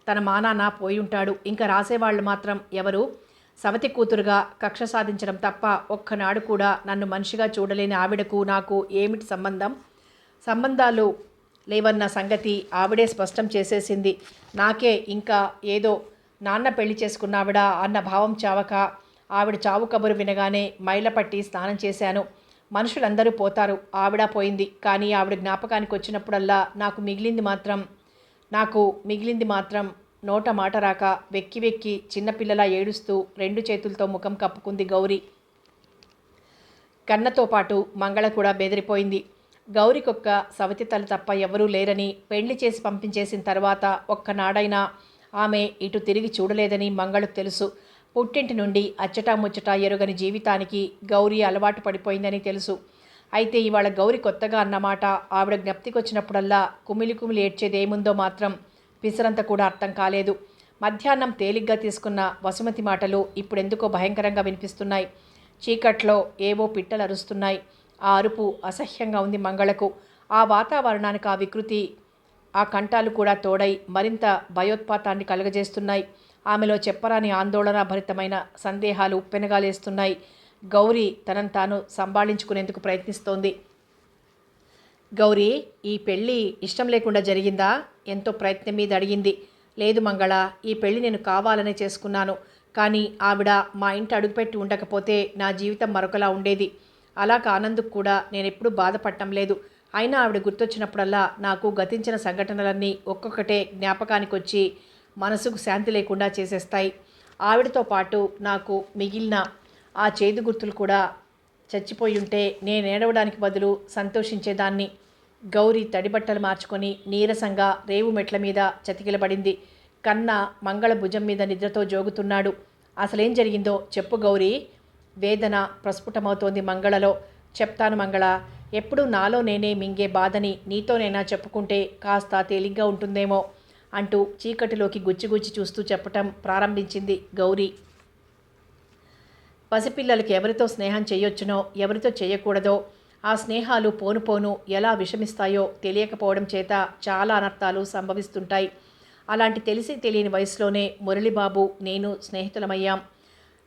తన మానాన పోయి ఉంటాడు. ఇంకా రాసేవాళ్ళు మాత్రం ఎవరు? సవతి కూతురుగా కక్ష సాధించడం తప్ప ఒక్కనాడు కూడా నన్ను మనిషిగా చూడలేని ఆవిడకు నాకు ఏమిటి సంబంధం? సంబంధాలు లేవన్న సంగతి ఆవిడే స్పష్టం చేసేసింది. నాకే ఇంకా ఏదో నాన్న పెళ్లి చేసుకున్నావిడ అన్న భావం చావక ఆవిడ చావు కబురు వినగానే మైలపట్టి స్నానం చేశాను. మనుషులందరూ పోతారు, ఆవిడ పోయింది. కానీ ఆవిడ జ్ఞాపకానికి వచ్చినప్పుడల్లా నాకు మిగిలింది మాత్రం నోట మాట రాక వెక్కి వెక్కి చిన్నపిల్లలా ఏడుస్తూ 2 చేతులతో ముఖం కప్పుకుంది గౌరి. కన్నతో పాటు మంగళ కూడా బెదిరిపోయింది. గౌరికొక్క సవతి తల తప్ప ఎవరూ లేరని, పెళ్లి చేసి పంపించేసిన తర్వాత ఒక్కనాడైనా ఆమె ఇటు తిరిగి చూడలేదని మంగళకు తెలుసు. పుట్టింటి నుండి అచ్చటా ముచ్చటా ఎరుగని జీవితానికి గౌరీ అలవాటు పడిపోయిందని తెలుసు. అయితే ఇవాళ గౌరి కొత్తగా అన్నమాట ఆవిడ జ్ఞప్తికొచ్చినప్పుడల్లా కుమిలి కుమిలి ఏడ్చేదేముందో మాత్రం పిసరంత కూడా అర్థం కాలేదు. మధ్యాహ్నం తేలిగ్గా తీసుకున్న వసుమతి మాటలు ఇప్పుడెందుకో భయంకరంగా వినిపిస్తున్నాయి. చీకట్లో ఏవో పిట్టలు అరుస్తున్నాయి. ఆ అరుపు అసహ్యంగా ఉంది మంగళకు. ఆ వాతావరణానికి ఆ వికృతి, ఆ కంఠాలు కూడా తోడై మరింత భయోత్పాతాన్ని కలుగజేస్తున్నాయి. ఆమెలో చెప్పరాని ఆందోళన భరితమైన సందేహాలు ఉప్పెనగాలేస్తున్నాయి. గౌరీ తనను తాను సంభాళించుకునేందుకు ప్రయత్నిస్తోంది. గౌరీ, ఈ పెళ్ళి ఇష్టం లేకుండా జరిగిందా? ఎంతో ప్రయత్నం మీద అడిగింది. లేదు మంగళ, ఈ పెళ్ళి నేను కావాలనే చేసుకున్నాను. కానీ ఆవిడ మా ఇంటి అడుగుపెట్టి ఉండకపోతే నా జీవితం మరొకలా ఉండేది. అలా కానందుకు కూడా నేనెప్పుడూ బాధపడటం లేదు. అయినా ఆవిడ గుర్తొచ్చినప్పుడల్లా నాకు గతించిన సంఘటనలన్నీ ఒక్కొక్కటే జ్ఞాపకానికి వచ్చి మనసుకు శాంతి లేకుండా చేసేస్తాయి. ఆవిడతో పాటు నాకు మిగిలిన ఆ చేదు గుర్తులు కూడా చచ్చిపోయి ఉంటే నేనేడవడానికి బదులు సంతోషించేదాన్ని. గౌరీ తడిబట్టలు మార్చుకొని నీరసంగా రేవు మెట్ల మీద చతికిలబడింది. కన్న మంగళ భుజం మీద నిద్రతో జోగుతున్నాడు. అసలేం జరిగిందో చెప్పు గౌరీ. వేదన ప్రస్ఫుటమవుతోంది మంగళలో. చెప్తాను మంగళ. ఎప్పుడూ నాలో నేనే మింగే బాధని నీతోనైనా చెప్పుకుంటే కాస్త తేలిగ్గా ఉంటుందేమో అంటూ చీకటిలోకి గుచ్చిగుచ్చి చూస్తూ చెప్పటం ప్రారంభించింది గౌరీ. పసిపిల్లలకి ఎవరితో స్నేహం చేయొచ్చునో ఎవరితో చేయకూడదో, ఆ స్నేహాలు పోను పోను ఎలా విషమిస్తాయో తెలియకపోవడం చేత చాలా అనర్థాలు సంభవిస్తుంటాయి. అలాంటి తెలిసి తెలియని వయసులోనే మురళిబాబు నేను స్నేహితులమయ్యాం.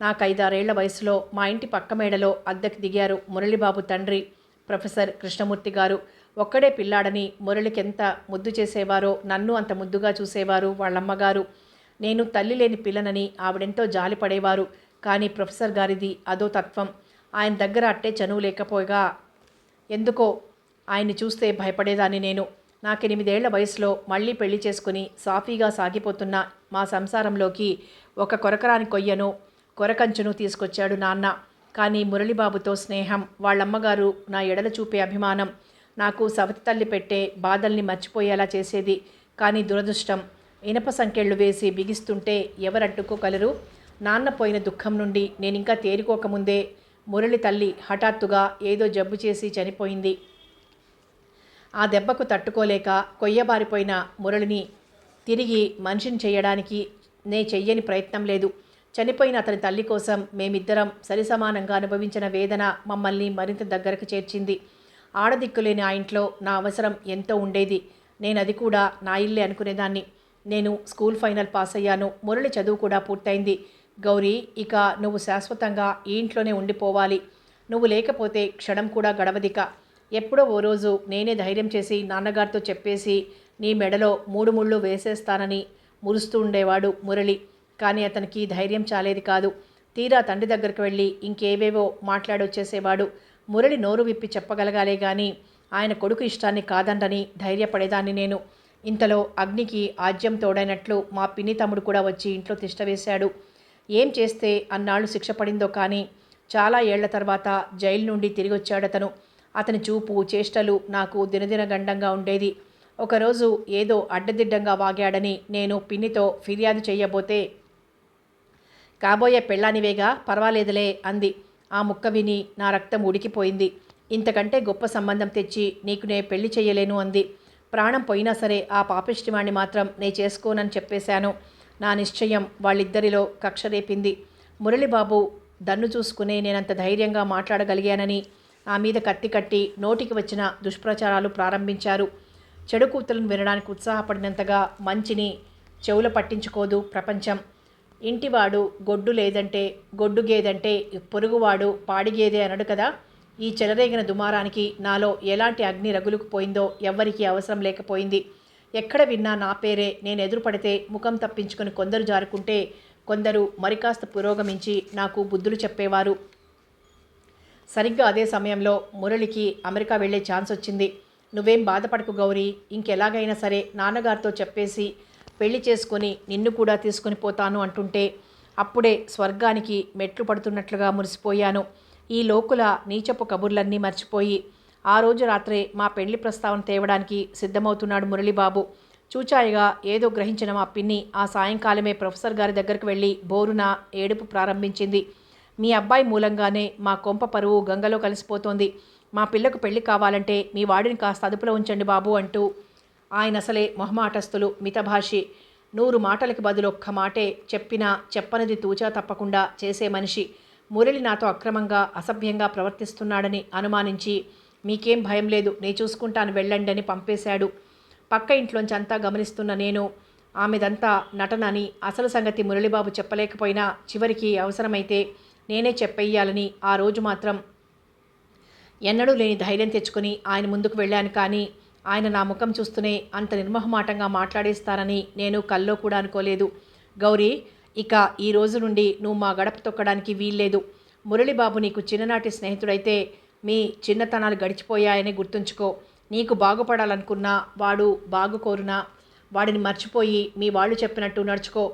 నాకు 5-6 వయసులో మా ఇంటి పక్క మేడలో అద్దెకి దిగారు మురళిబాబు తండ్రి ప్రొఫెసర్ కృష్ణమూర్తి గారు. ఒక్కడే పిల్లాడని మురళికెంత ముద్దు చేసేవారో నన్ను అంత ముద్దుగా చూసేవారు వాళ్ళమ్మగారు. నేను తల్లి లేని పిల్లనని ఆవిడెంతో జాలిపడేవారు. కానీ ప్రొఫెసర్ గారిది అదో తత్వం. ఆయన దగ్గర అట్టే చనువు లేకపోగా ఎందుకో ఆయన్ని చూస్తే భయపడేదాన్ని నేను. నాకు 8 వయసులో మళ్ళీ పెళ్లి చేసుకుని సాఫీగా సాగిపోతున్న మా సంసారంలోకి ఒక కొరకరాని కొయ్యను కొరకంచును తీసుకొచ్చాడు నాన్న. కానీ మురళిబాబుతో స్నేహం, వాళ్ళమ్మగారు నా ఎడల చూపే అభిమానం నాకు సవతి తల్లి పెట్టే బాధల్ని మర్చిపోయేలా చేసేది. కానీ దురదృష్టం, ఇనప సంకెళ్ళు వేసి బిగిస్తుంటే ఎవరడ్డుకోగలరు? నాన్న పోయిన దుఃఖం నుండి నేనింకా తేరుకోకముందే మురళి తల్లి హఠాత్తుగా ఏదో జబ్బు చేసి చనిపోయింది. ఆ దెబ్బకు తట్టుకోలేక కొయ్యబారిపోయిన మురళిని తిరిగి మనిషిని చేయడానికి నే చెయ్యని ప్రయత్నం లేదు. చనిపోయిన అతని తల్లి కోసం మేమిద్దరం సరిసమానంగా అనుభవించిన వేదన మమ్మల్ని మరింత దగ్గరకు చేర్చింది. ఆడదిక్కులేని ఆ ఇంట్లో నా అవసరం ఎంతో ఉండేది. నేనది కూడా నా ఇల్లే అనుకునేదాన్ని. నేను స్కూల్ ఫైనల్ పాస్ అయ్యాను. మురళి చదువు కూడా పూర్తయింది. గౌరీ, ఇక నువ్వు శాశ్వతంగా ఈ ఇంట్లోనే ఉండిపోవాలి. నువ్వు లేకపోతే క్షణం కూడా గడవదిక. ఎప్పుడో ఓ రోజు నేనే ధైర్యం చేసి నాన్నగారితో చెప్పేసి నీ మెడలో 3 ముళ్ళు వేసేస్తానని మురుస్తూ ఉండేవాడు మురళి. కానీ అతనికి ధైర్యం చాలేది కాదు. తీరా తండ్రి దగ్గరికి వెళ్ళి ఇంకేవేవో మాట్లాడొచ్చేసేవాడు. మురళి నోరు విప్పి చెప్పగలగాలే గాని ఆయన కొడుకు ఇష్టాన్ని కాదండని ధైర్యపడేదాన్ని నేను. ఇంతలో అగ్నికి ఆజ్యం తోడైనట్లు మా పిన్ని తమ్ముడు కూడా వచ్చి ఇంట్లో తిష్టవేశాడు. ఏం చేస్తే అన్నాళ్ళు శిక్ష పడిందో కానీ చాలా ఏళ్ల తర్వాత జైలు నుండి తిరిగొచ్చాడతను. అతని చూపు చేష్టలు నాకు దినదిన గండంగా ఉండేది. ఒకరోజు ఏదో అడ్డదిడ్డంగా వాగాడని నేను పిన్నితో ఫిర్యాదు చెయ్యబోతే, కాబోయే పెళ్ళానివేగా, పర్వాలేదులే అంది. ఆ ముక్క విని నా రక్తం ఉడికిపోయింది. ఇంతకంటే గొప్ప సంబంధం తెచ్చి నీకు నే పెళ్లి చెయ్యలేను అంది. ప్రాణం పోయినా సరే ఆ పాపిష్టివాణ్ణి మాత్రం నే చేసుకోనని చెప్పేశాను. నా నిశ్చయం వాళ్ళిద్దరిలో కక్ష రేపింది. మురళిబాబు దన్ను చూసుకునే నేనంత ధైర్యంగా మాట్లాడగలిగానని నా మీద కత్తి కట్టి నోటికి వచ్చిన దుష్ప్రచారాలు ప్రారంభించారు. చెడు కూతులను వినడానికి ఉత్సాహపడినంతగా మంచిని చెవుల పట్టించుకోదు ప్రపంచం. ఇంటివాడు గొడ్డు గేదంటే పొరుగువాడు పాడిగేదే అనడు కదా. ఈ చెలరేగిన దుమారానికి నాలో ఎలాంటి అగ్ని రగులుకుపోయిందో ఎవ్వరికీ అవసరం లేకపోయింది. ఎక్కడ విన్నా నా పేరే. నేను ఎదురుపడితే ముఖం తప్పించుకొని కొందరు జారుకుంటే, కొందరు మరికాస్త పురోగమించి నాకు బుద్ధులు చెప్పేవారు. సరిగ్గా అదే సమయంలో మురళికి అమెరికా వెళ్ళే ఛాన్స్ వచ్చింది. నువ్వేం బాధపడకు గౌరీ, ఇంకెలాగైనా సరే నాన్నగారితో చెప్పేసి పెళ్లి చేసుకొని నిన్ను కూడా తీసుకొని పోతాను అంటుంటే అప్పుడే స్వర్గానికి మెట్లు పడుతున్నట్లుగా మురిసిపోయాను. ఈ లోకుల నీచపు కబుర్లన్నీ మర్చిపోయి ఆ రోజు రాత్రే మా పెళ్లి ప్రస్తావన తేవడానికి సిద్ధమవుతున్నాడు మురళిబాబు. చూచాయిగా ఏదో గ్రహించిన మా పిన్ని ఆ సాయంకాలమే ప్రొఫెసర్ గారి దగ్గరకు వెళ్ళి బోరున ఏడుపు ప్రారంభించింది. మీ అబ్బాయి మూలంగానే మా కొంప పరువు గంగలో కలిసిపోతోంది. మా పిల్లకు పెళ్లి కావాలంటే మీ వాడిని కాస్త అదుపులో ఉంచండి బాబు అంటూ. ఆయన అసలే మొహమాటస్తులు, మితభాషి. 100 మాటలకి బదులు ఒక్క మాటే చెప్పినా చెప్పనిది తూచా తప్పకుండా చేసే మనిషి. మురళి నాతో అక్రమంగా అసభ్యంగా ప్రవర్తిస్తున్నాడని అనుమానించి మీకేం భయం లేదు, నేను చూసుకుంటాను వెళ్ళండి అని పంపేశాడు. పక్క ఇంట్లోంచి అంతా గమనిస్తున్న నేను ఆమెదంతా నటన అని అసలు సంగతి మురళిబాబు చెప్పలేకపోయినా చివరికి అవసరమైతే నేనే చెప్పెయ్యాలని ఆ రోజు మాత్రం ఎన్నడూ లేని ధైర్యం తెచ్చుకొని ఆయన ముందుకు వెళ్ళాను. కానీ ఆయన నా ముఖం చూస్తూనే అంత నిర్మోహమాటంగా మాట్లాడేస్తారని నేను కల్లో కూడా అనుకోలేదు. గౌరీ, ఇక ఈ రోజు నుండి నువ్వు మా గడప తొక్కడానికి వీల్లేదు. మురళిబాబు నీకు చిన్ననాటి స్నేహితుడైతే మీ చిన్నతనాలు గడిచిపోయాయని గుర్తుంచుకో. నీకు బాగుపడాలనుకున్నా వాడు బాగుకోరునా వాడిని మర్చిపోయి మీ వాళ్ళు చెప్పినట్టు నడుచుకో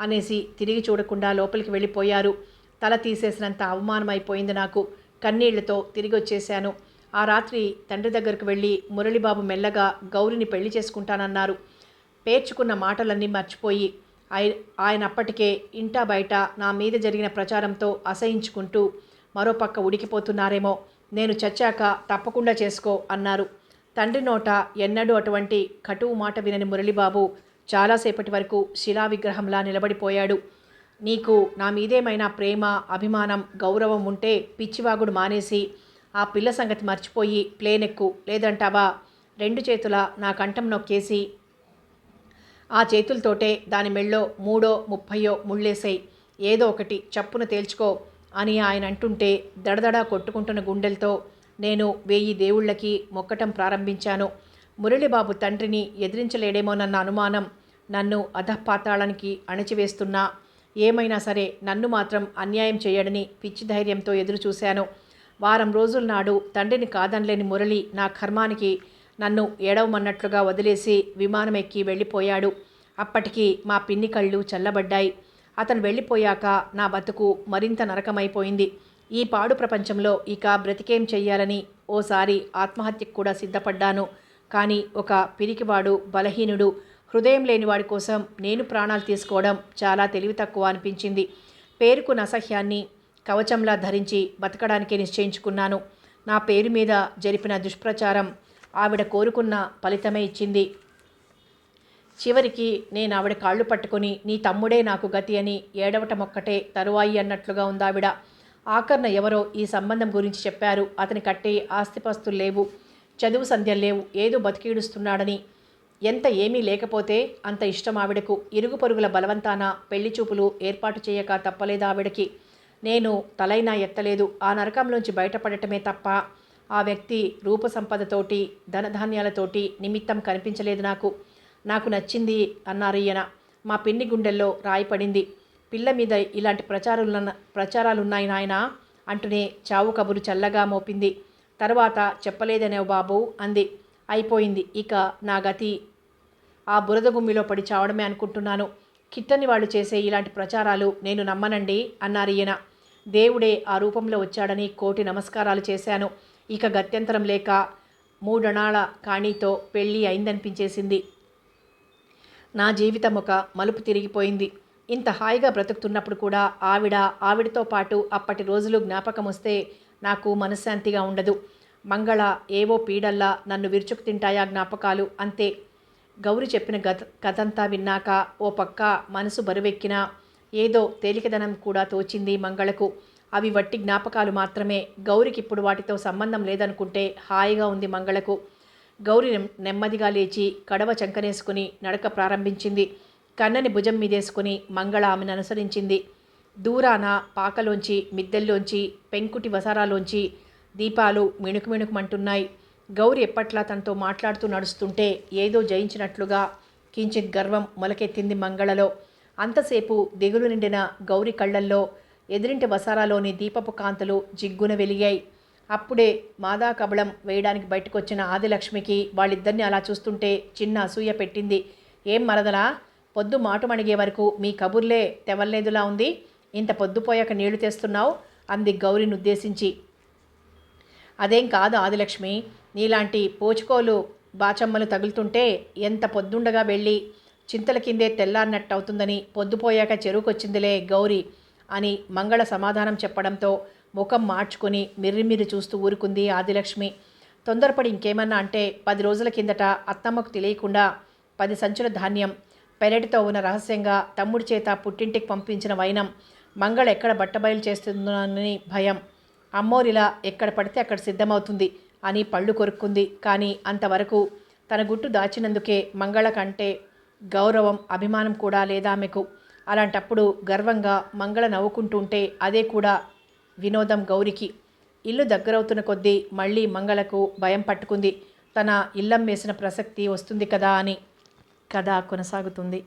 అనేసి తిరిగి చూడకుండా లోపలికి వెళ్ళిపోయారు. తల తీసేసినంత అవమానమైపోయింది నాకు. కన్నీళ్లతో తిరిగి వచ్చేశాను. ఆ రాత్రి తండ్రి దగ్గరకు వెళ్ళి మురళిబాబు మెల్లగా గౌరిని పెళ్లి చేసుకుంటానన్నారు. పేర్చుకున్న మాటలన్నీ మర్చిపోయి ఆయన అప్పటికే ఇంటా బయట నా మీద జరిగిన ప్రచారంతో అసహించుకుంటూ మరోపక్క ఉడికిపోతున్నారేమో. నేను చచ్చాక తప్పకుండా చేసుకో అన్నారు. తండ్రి నోట ఎన్నడూ అటువంటి కటువు మాట వినని మురళిబాబు చాలాసేపటి వరకు శిలా విగ్రహంలా నిలబడిపోయాడు. నీకు నా మీదేమైనా ప్రేమ, అభిమానం, గౌరవం ఉంటే పిచ్చివాగుడు మానేసి ఆ పిల్ల సంగతి మర్చిపోయి ప్లేన్ ఎక్కు. లేదంటావా 2 చేతుల నా కంఠం నొక్కేసి ఆ చేతులతోటే దాని మెళ్ళో 3 30 ముళ్ళేసాయి. ఏదో ఒకటి చప్పున తేల్చుకో అని ఆయన అంటుంటే దడదడా కొట్టుకుంటున్న గుండెలతో నేను 1000 దేవుళ్ళకి మొక్కటం ప్రారంభించాను. మురళిబాబు తండ్రిని ఎదిరించలేడేమోనన్న అనుమానం నన్ను అధపాతాళానికి అణచివేస్తున్నా ఏమైనా సరే నన్ను మాత్రం అన్యాయం చేయడని పిచ్చి ధైర్యంతో ఎదురు చూశాను. వారం రోజుల నాడు తండ్రిని కాదనలేని మురళి నా కర్మానికి నన్ను ఏడవమన్నట్లుగా వదిలేసి విమానం ఎక్కి వెళ్ళిపోయాడు. అప్పటికి మా పిన్ని కళ్ళు చల్లబడ్డాయి. అతను వెళ్ళిపోయాక నా బతుకు మరింత నరకమైపోయింది. ఈ పాడు ప్రపంచంలో ఇక బ్రతికేం చెయ్యాలని ఓసారి ఆత్మహత్యకు కూడా సిద్ధపడ్డాను. కానీ ఒక పిరికివాడు, బలహీనుడు, హృదయం లేనివాడి కోసం నేను ప్రాణాలు తీసుకోవడం చాలా తెలివి తక్కువ అనిపించింది. పేరుకున్న అసహ్యాన్ని కవచంలా ధరించి బతకడానికే నిశ్చయించుకున్నాను. నా పేరు మీద జరిపిన దుష్ప్రచారం ఆవిడ కోరుకున్న ఫలితమే ఇచ్చింది. చివరికి నేను ఆవిడ కాళ్ళు పట్టుకొని నీ తమ్ముడే నాకు గతి అని ఏడవటమొక్కటే తరువాయి అన్నట్లుగా ఉందావిడ. ఆఖర్న ఎవరో ఈ సంబంధం గురించి చెప్పారు. అతని కట్టే ఆస్తిపాస్తులు లేవు, చదువు సంధ్యలు లేవు, ఏదో బతికీడుస్తున్నాడని. ఎంత ఏమీ లేకపోతే అంత ఇష్టం ఆవిడకు. ఇరుగు పొరుగుల బలవంతాన పెళ్లి చూపులు ఏర్పాటు చేయక తప్పలేదు ఆవిడకి. నేను తలైనా ఎత్తలేదు. ఆ నరకంలోంచి బయటపడటమే తప్ప ఆ వ్యక్తి రూపసంపదతోటి ధనధాన్యాలతోటి నిమిత్తం కనిపించలేదు నాకు. నాకు నచ్చింది అన్నారు ఈయన. మా పిన్ని గుండెల్లో రాయి పడింది. పిల్ల మీద ఇలాంటి ప్రచారాలున్నాయి నాయనా అంటూనే చావు కబురు చల్లగా మోపింది. తర్వాత చెప్పలేదనేవు బాబు అంది. అయిపోయింది ఇక నా గతి. ఆ బురద గుమ్మిలో పడి చావడమే అనుకుంటున్నాను. కిట్టని వాళ్ళు చేసే ఇలాంటి ప్రచారాలు నేను నమ్మనండి అన్నారు ఈయన. దేవుడే ఆ రూపంలో వచ్చాడని కోటి నమస్కారాలు చేశాను. ఇక గత్యంతరం లేక 3 అణాల కాణీతో పెళ్ళి అయిందనిపించేసింది. నా జీవితం ఒక మలుపు తిరిగిపోయింది. ఇంత హాయిగా బ్రతుకుతున్నప్పుడు కూడా ఆవిడతో పాటు అప్పటి రోజులు జ్ఞాపకం వస్తే నాకు మనశ్శాంతిగా ఉండదు. మంగళ ఏవో పీడల్లా నన్ను విరుచుకు తింటాయా జ్ఞాపకాలు, అంతే. గౌరి చెప్పిన కథంతా విన్నాక ఓ పక్క మనసు బరువెక్కినా ఏదో తేలికదనం కూడా తోచింది మంగళకు. అవి వట్టి జ్ఞాపకాలు మాత్రమే. గౌరికి ఇప్పుడు వాటితో సంబంధం లేదనుకుంటే హాయిగా ఉంది మంగళకు. గౌరి నెమ్మదిగా లేచి కడవ చంకనేసుకుని నడక ప్రారంభించింది. కన్నని భుజం మీదేసుకుని మంగళ ఆమెను అనుసరించింది. దూరాన పాకలోంచి, మిద్దెల్లోంచి, పెంకుటి వసారాలోంచి దీపాలు మిణుకుమిణుకుమంటున్నాయి. గౌరి ఎప్పట్లా తనతో మాట్లాడుతూ నడుస్తుంటే ఏదో జయించినట్లుగా కించిత్ గర్వం మొలకెత్తింది మంగళలో. అంతసేపు దిగులు నిండిన గౌరి కళ్ళల్లో ఎదురింటి వసారాలోని దీపపు కాంతులు జిగ్గున వెలిగాయి. అప్పుడే మాదా కబళం వేయడానికి బయటకొచ్చిన ఆదిలక్ష్మికి వాళ్ళిద్దరిని అలా చూస్తుంటే చిన్న అసూయ పెట్టింది. ఏం మరదలా, పొద్దు మాటుమణిగే వరకు మీ కబుర్లే తెవల్లేదులా ఉంది, ఇంత పొద్దుపోయాక నీళ్లు తెస్తున్నావు అంది గౌరిని ఉద్దేశించి. అదేం కాదు ఆదిలక్ష్మి, నీలాంటి పోచుకోలు బాచమ్మలు తగులుతుంటే ఎంత పొద్దుండగా వెళ్ళి చింతల కిందే తెల్లారినట్టు అవుతుందని పొద్దుపోయాక చెరువుకొచ్చిందిలే గౌరి అని మంగళ సమాధానం చెప్పడంతో ముఖం మార్చుకొని మిర్రిమిర్రి చూస్తూ ఊరుకుంది ఆదిలక్ష్మి. తొందరపడి ఇంకేమన్నా అంటే 10 రోజుల కిందట అత్తమ్మకు తెలియకుండా 10 సంచుల ధాన్యం, పెరటితో ఉన్న రహస్యంగా తమ్ముడి చేత పుట్టింటికి పంపించిన వైనం, మంగళ ఎక్కడ బట్టబయలు చేస్తుందని భయం, అమ్మోరిలా ఎక్కడ పడితే అక్కడ సిద్ధమవుతుంది అని పళ్ళు కొరుక్కుంది. కానీ అంతవరకు తన గుట్టు దాచినందుకే మంగళ కంటే గౌరవం, అభిమానం కూడా లేదామెకు. అలాంటప్పుడు గర్వంగా మంగళ నవ్వుకుంటుంటే అదే కూడా వినోదం గౌరికి. ఇల్లు దగ్గరవుతున్న కొద్దీ మళ్ళీ మంగళకు భయం పట్టుకుంది. తన ఇల్లం వేసిన ప్రసక్తి వస్తుంది కదా అని. కథ కొనసాగుతుంది.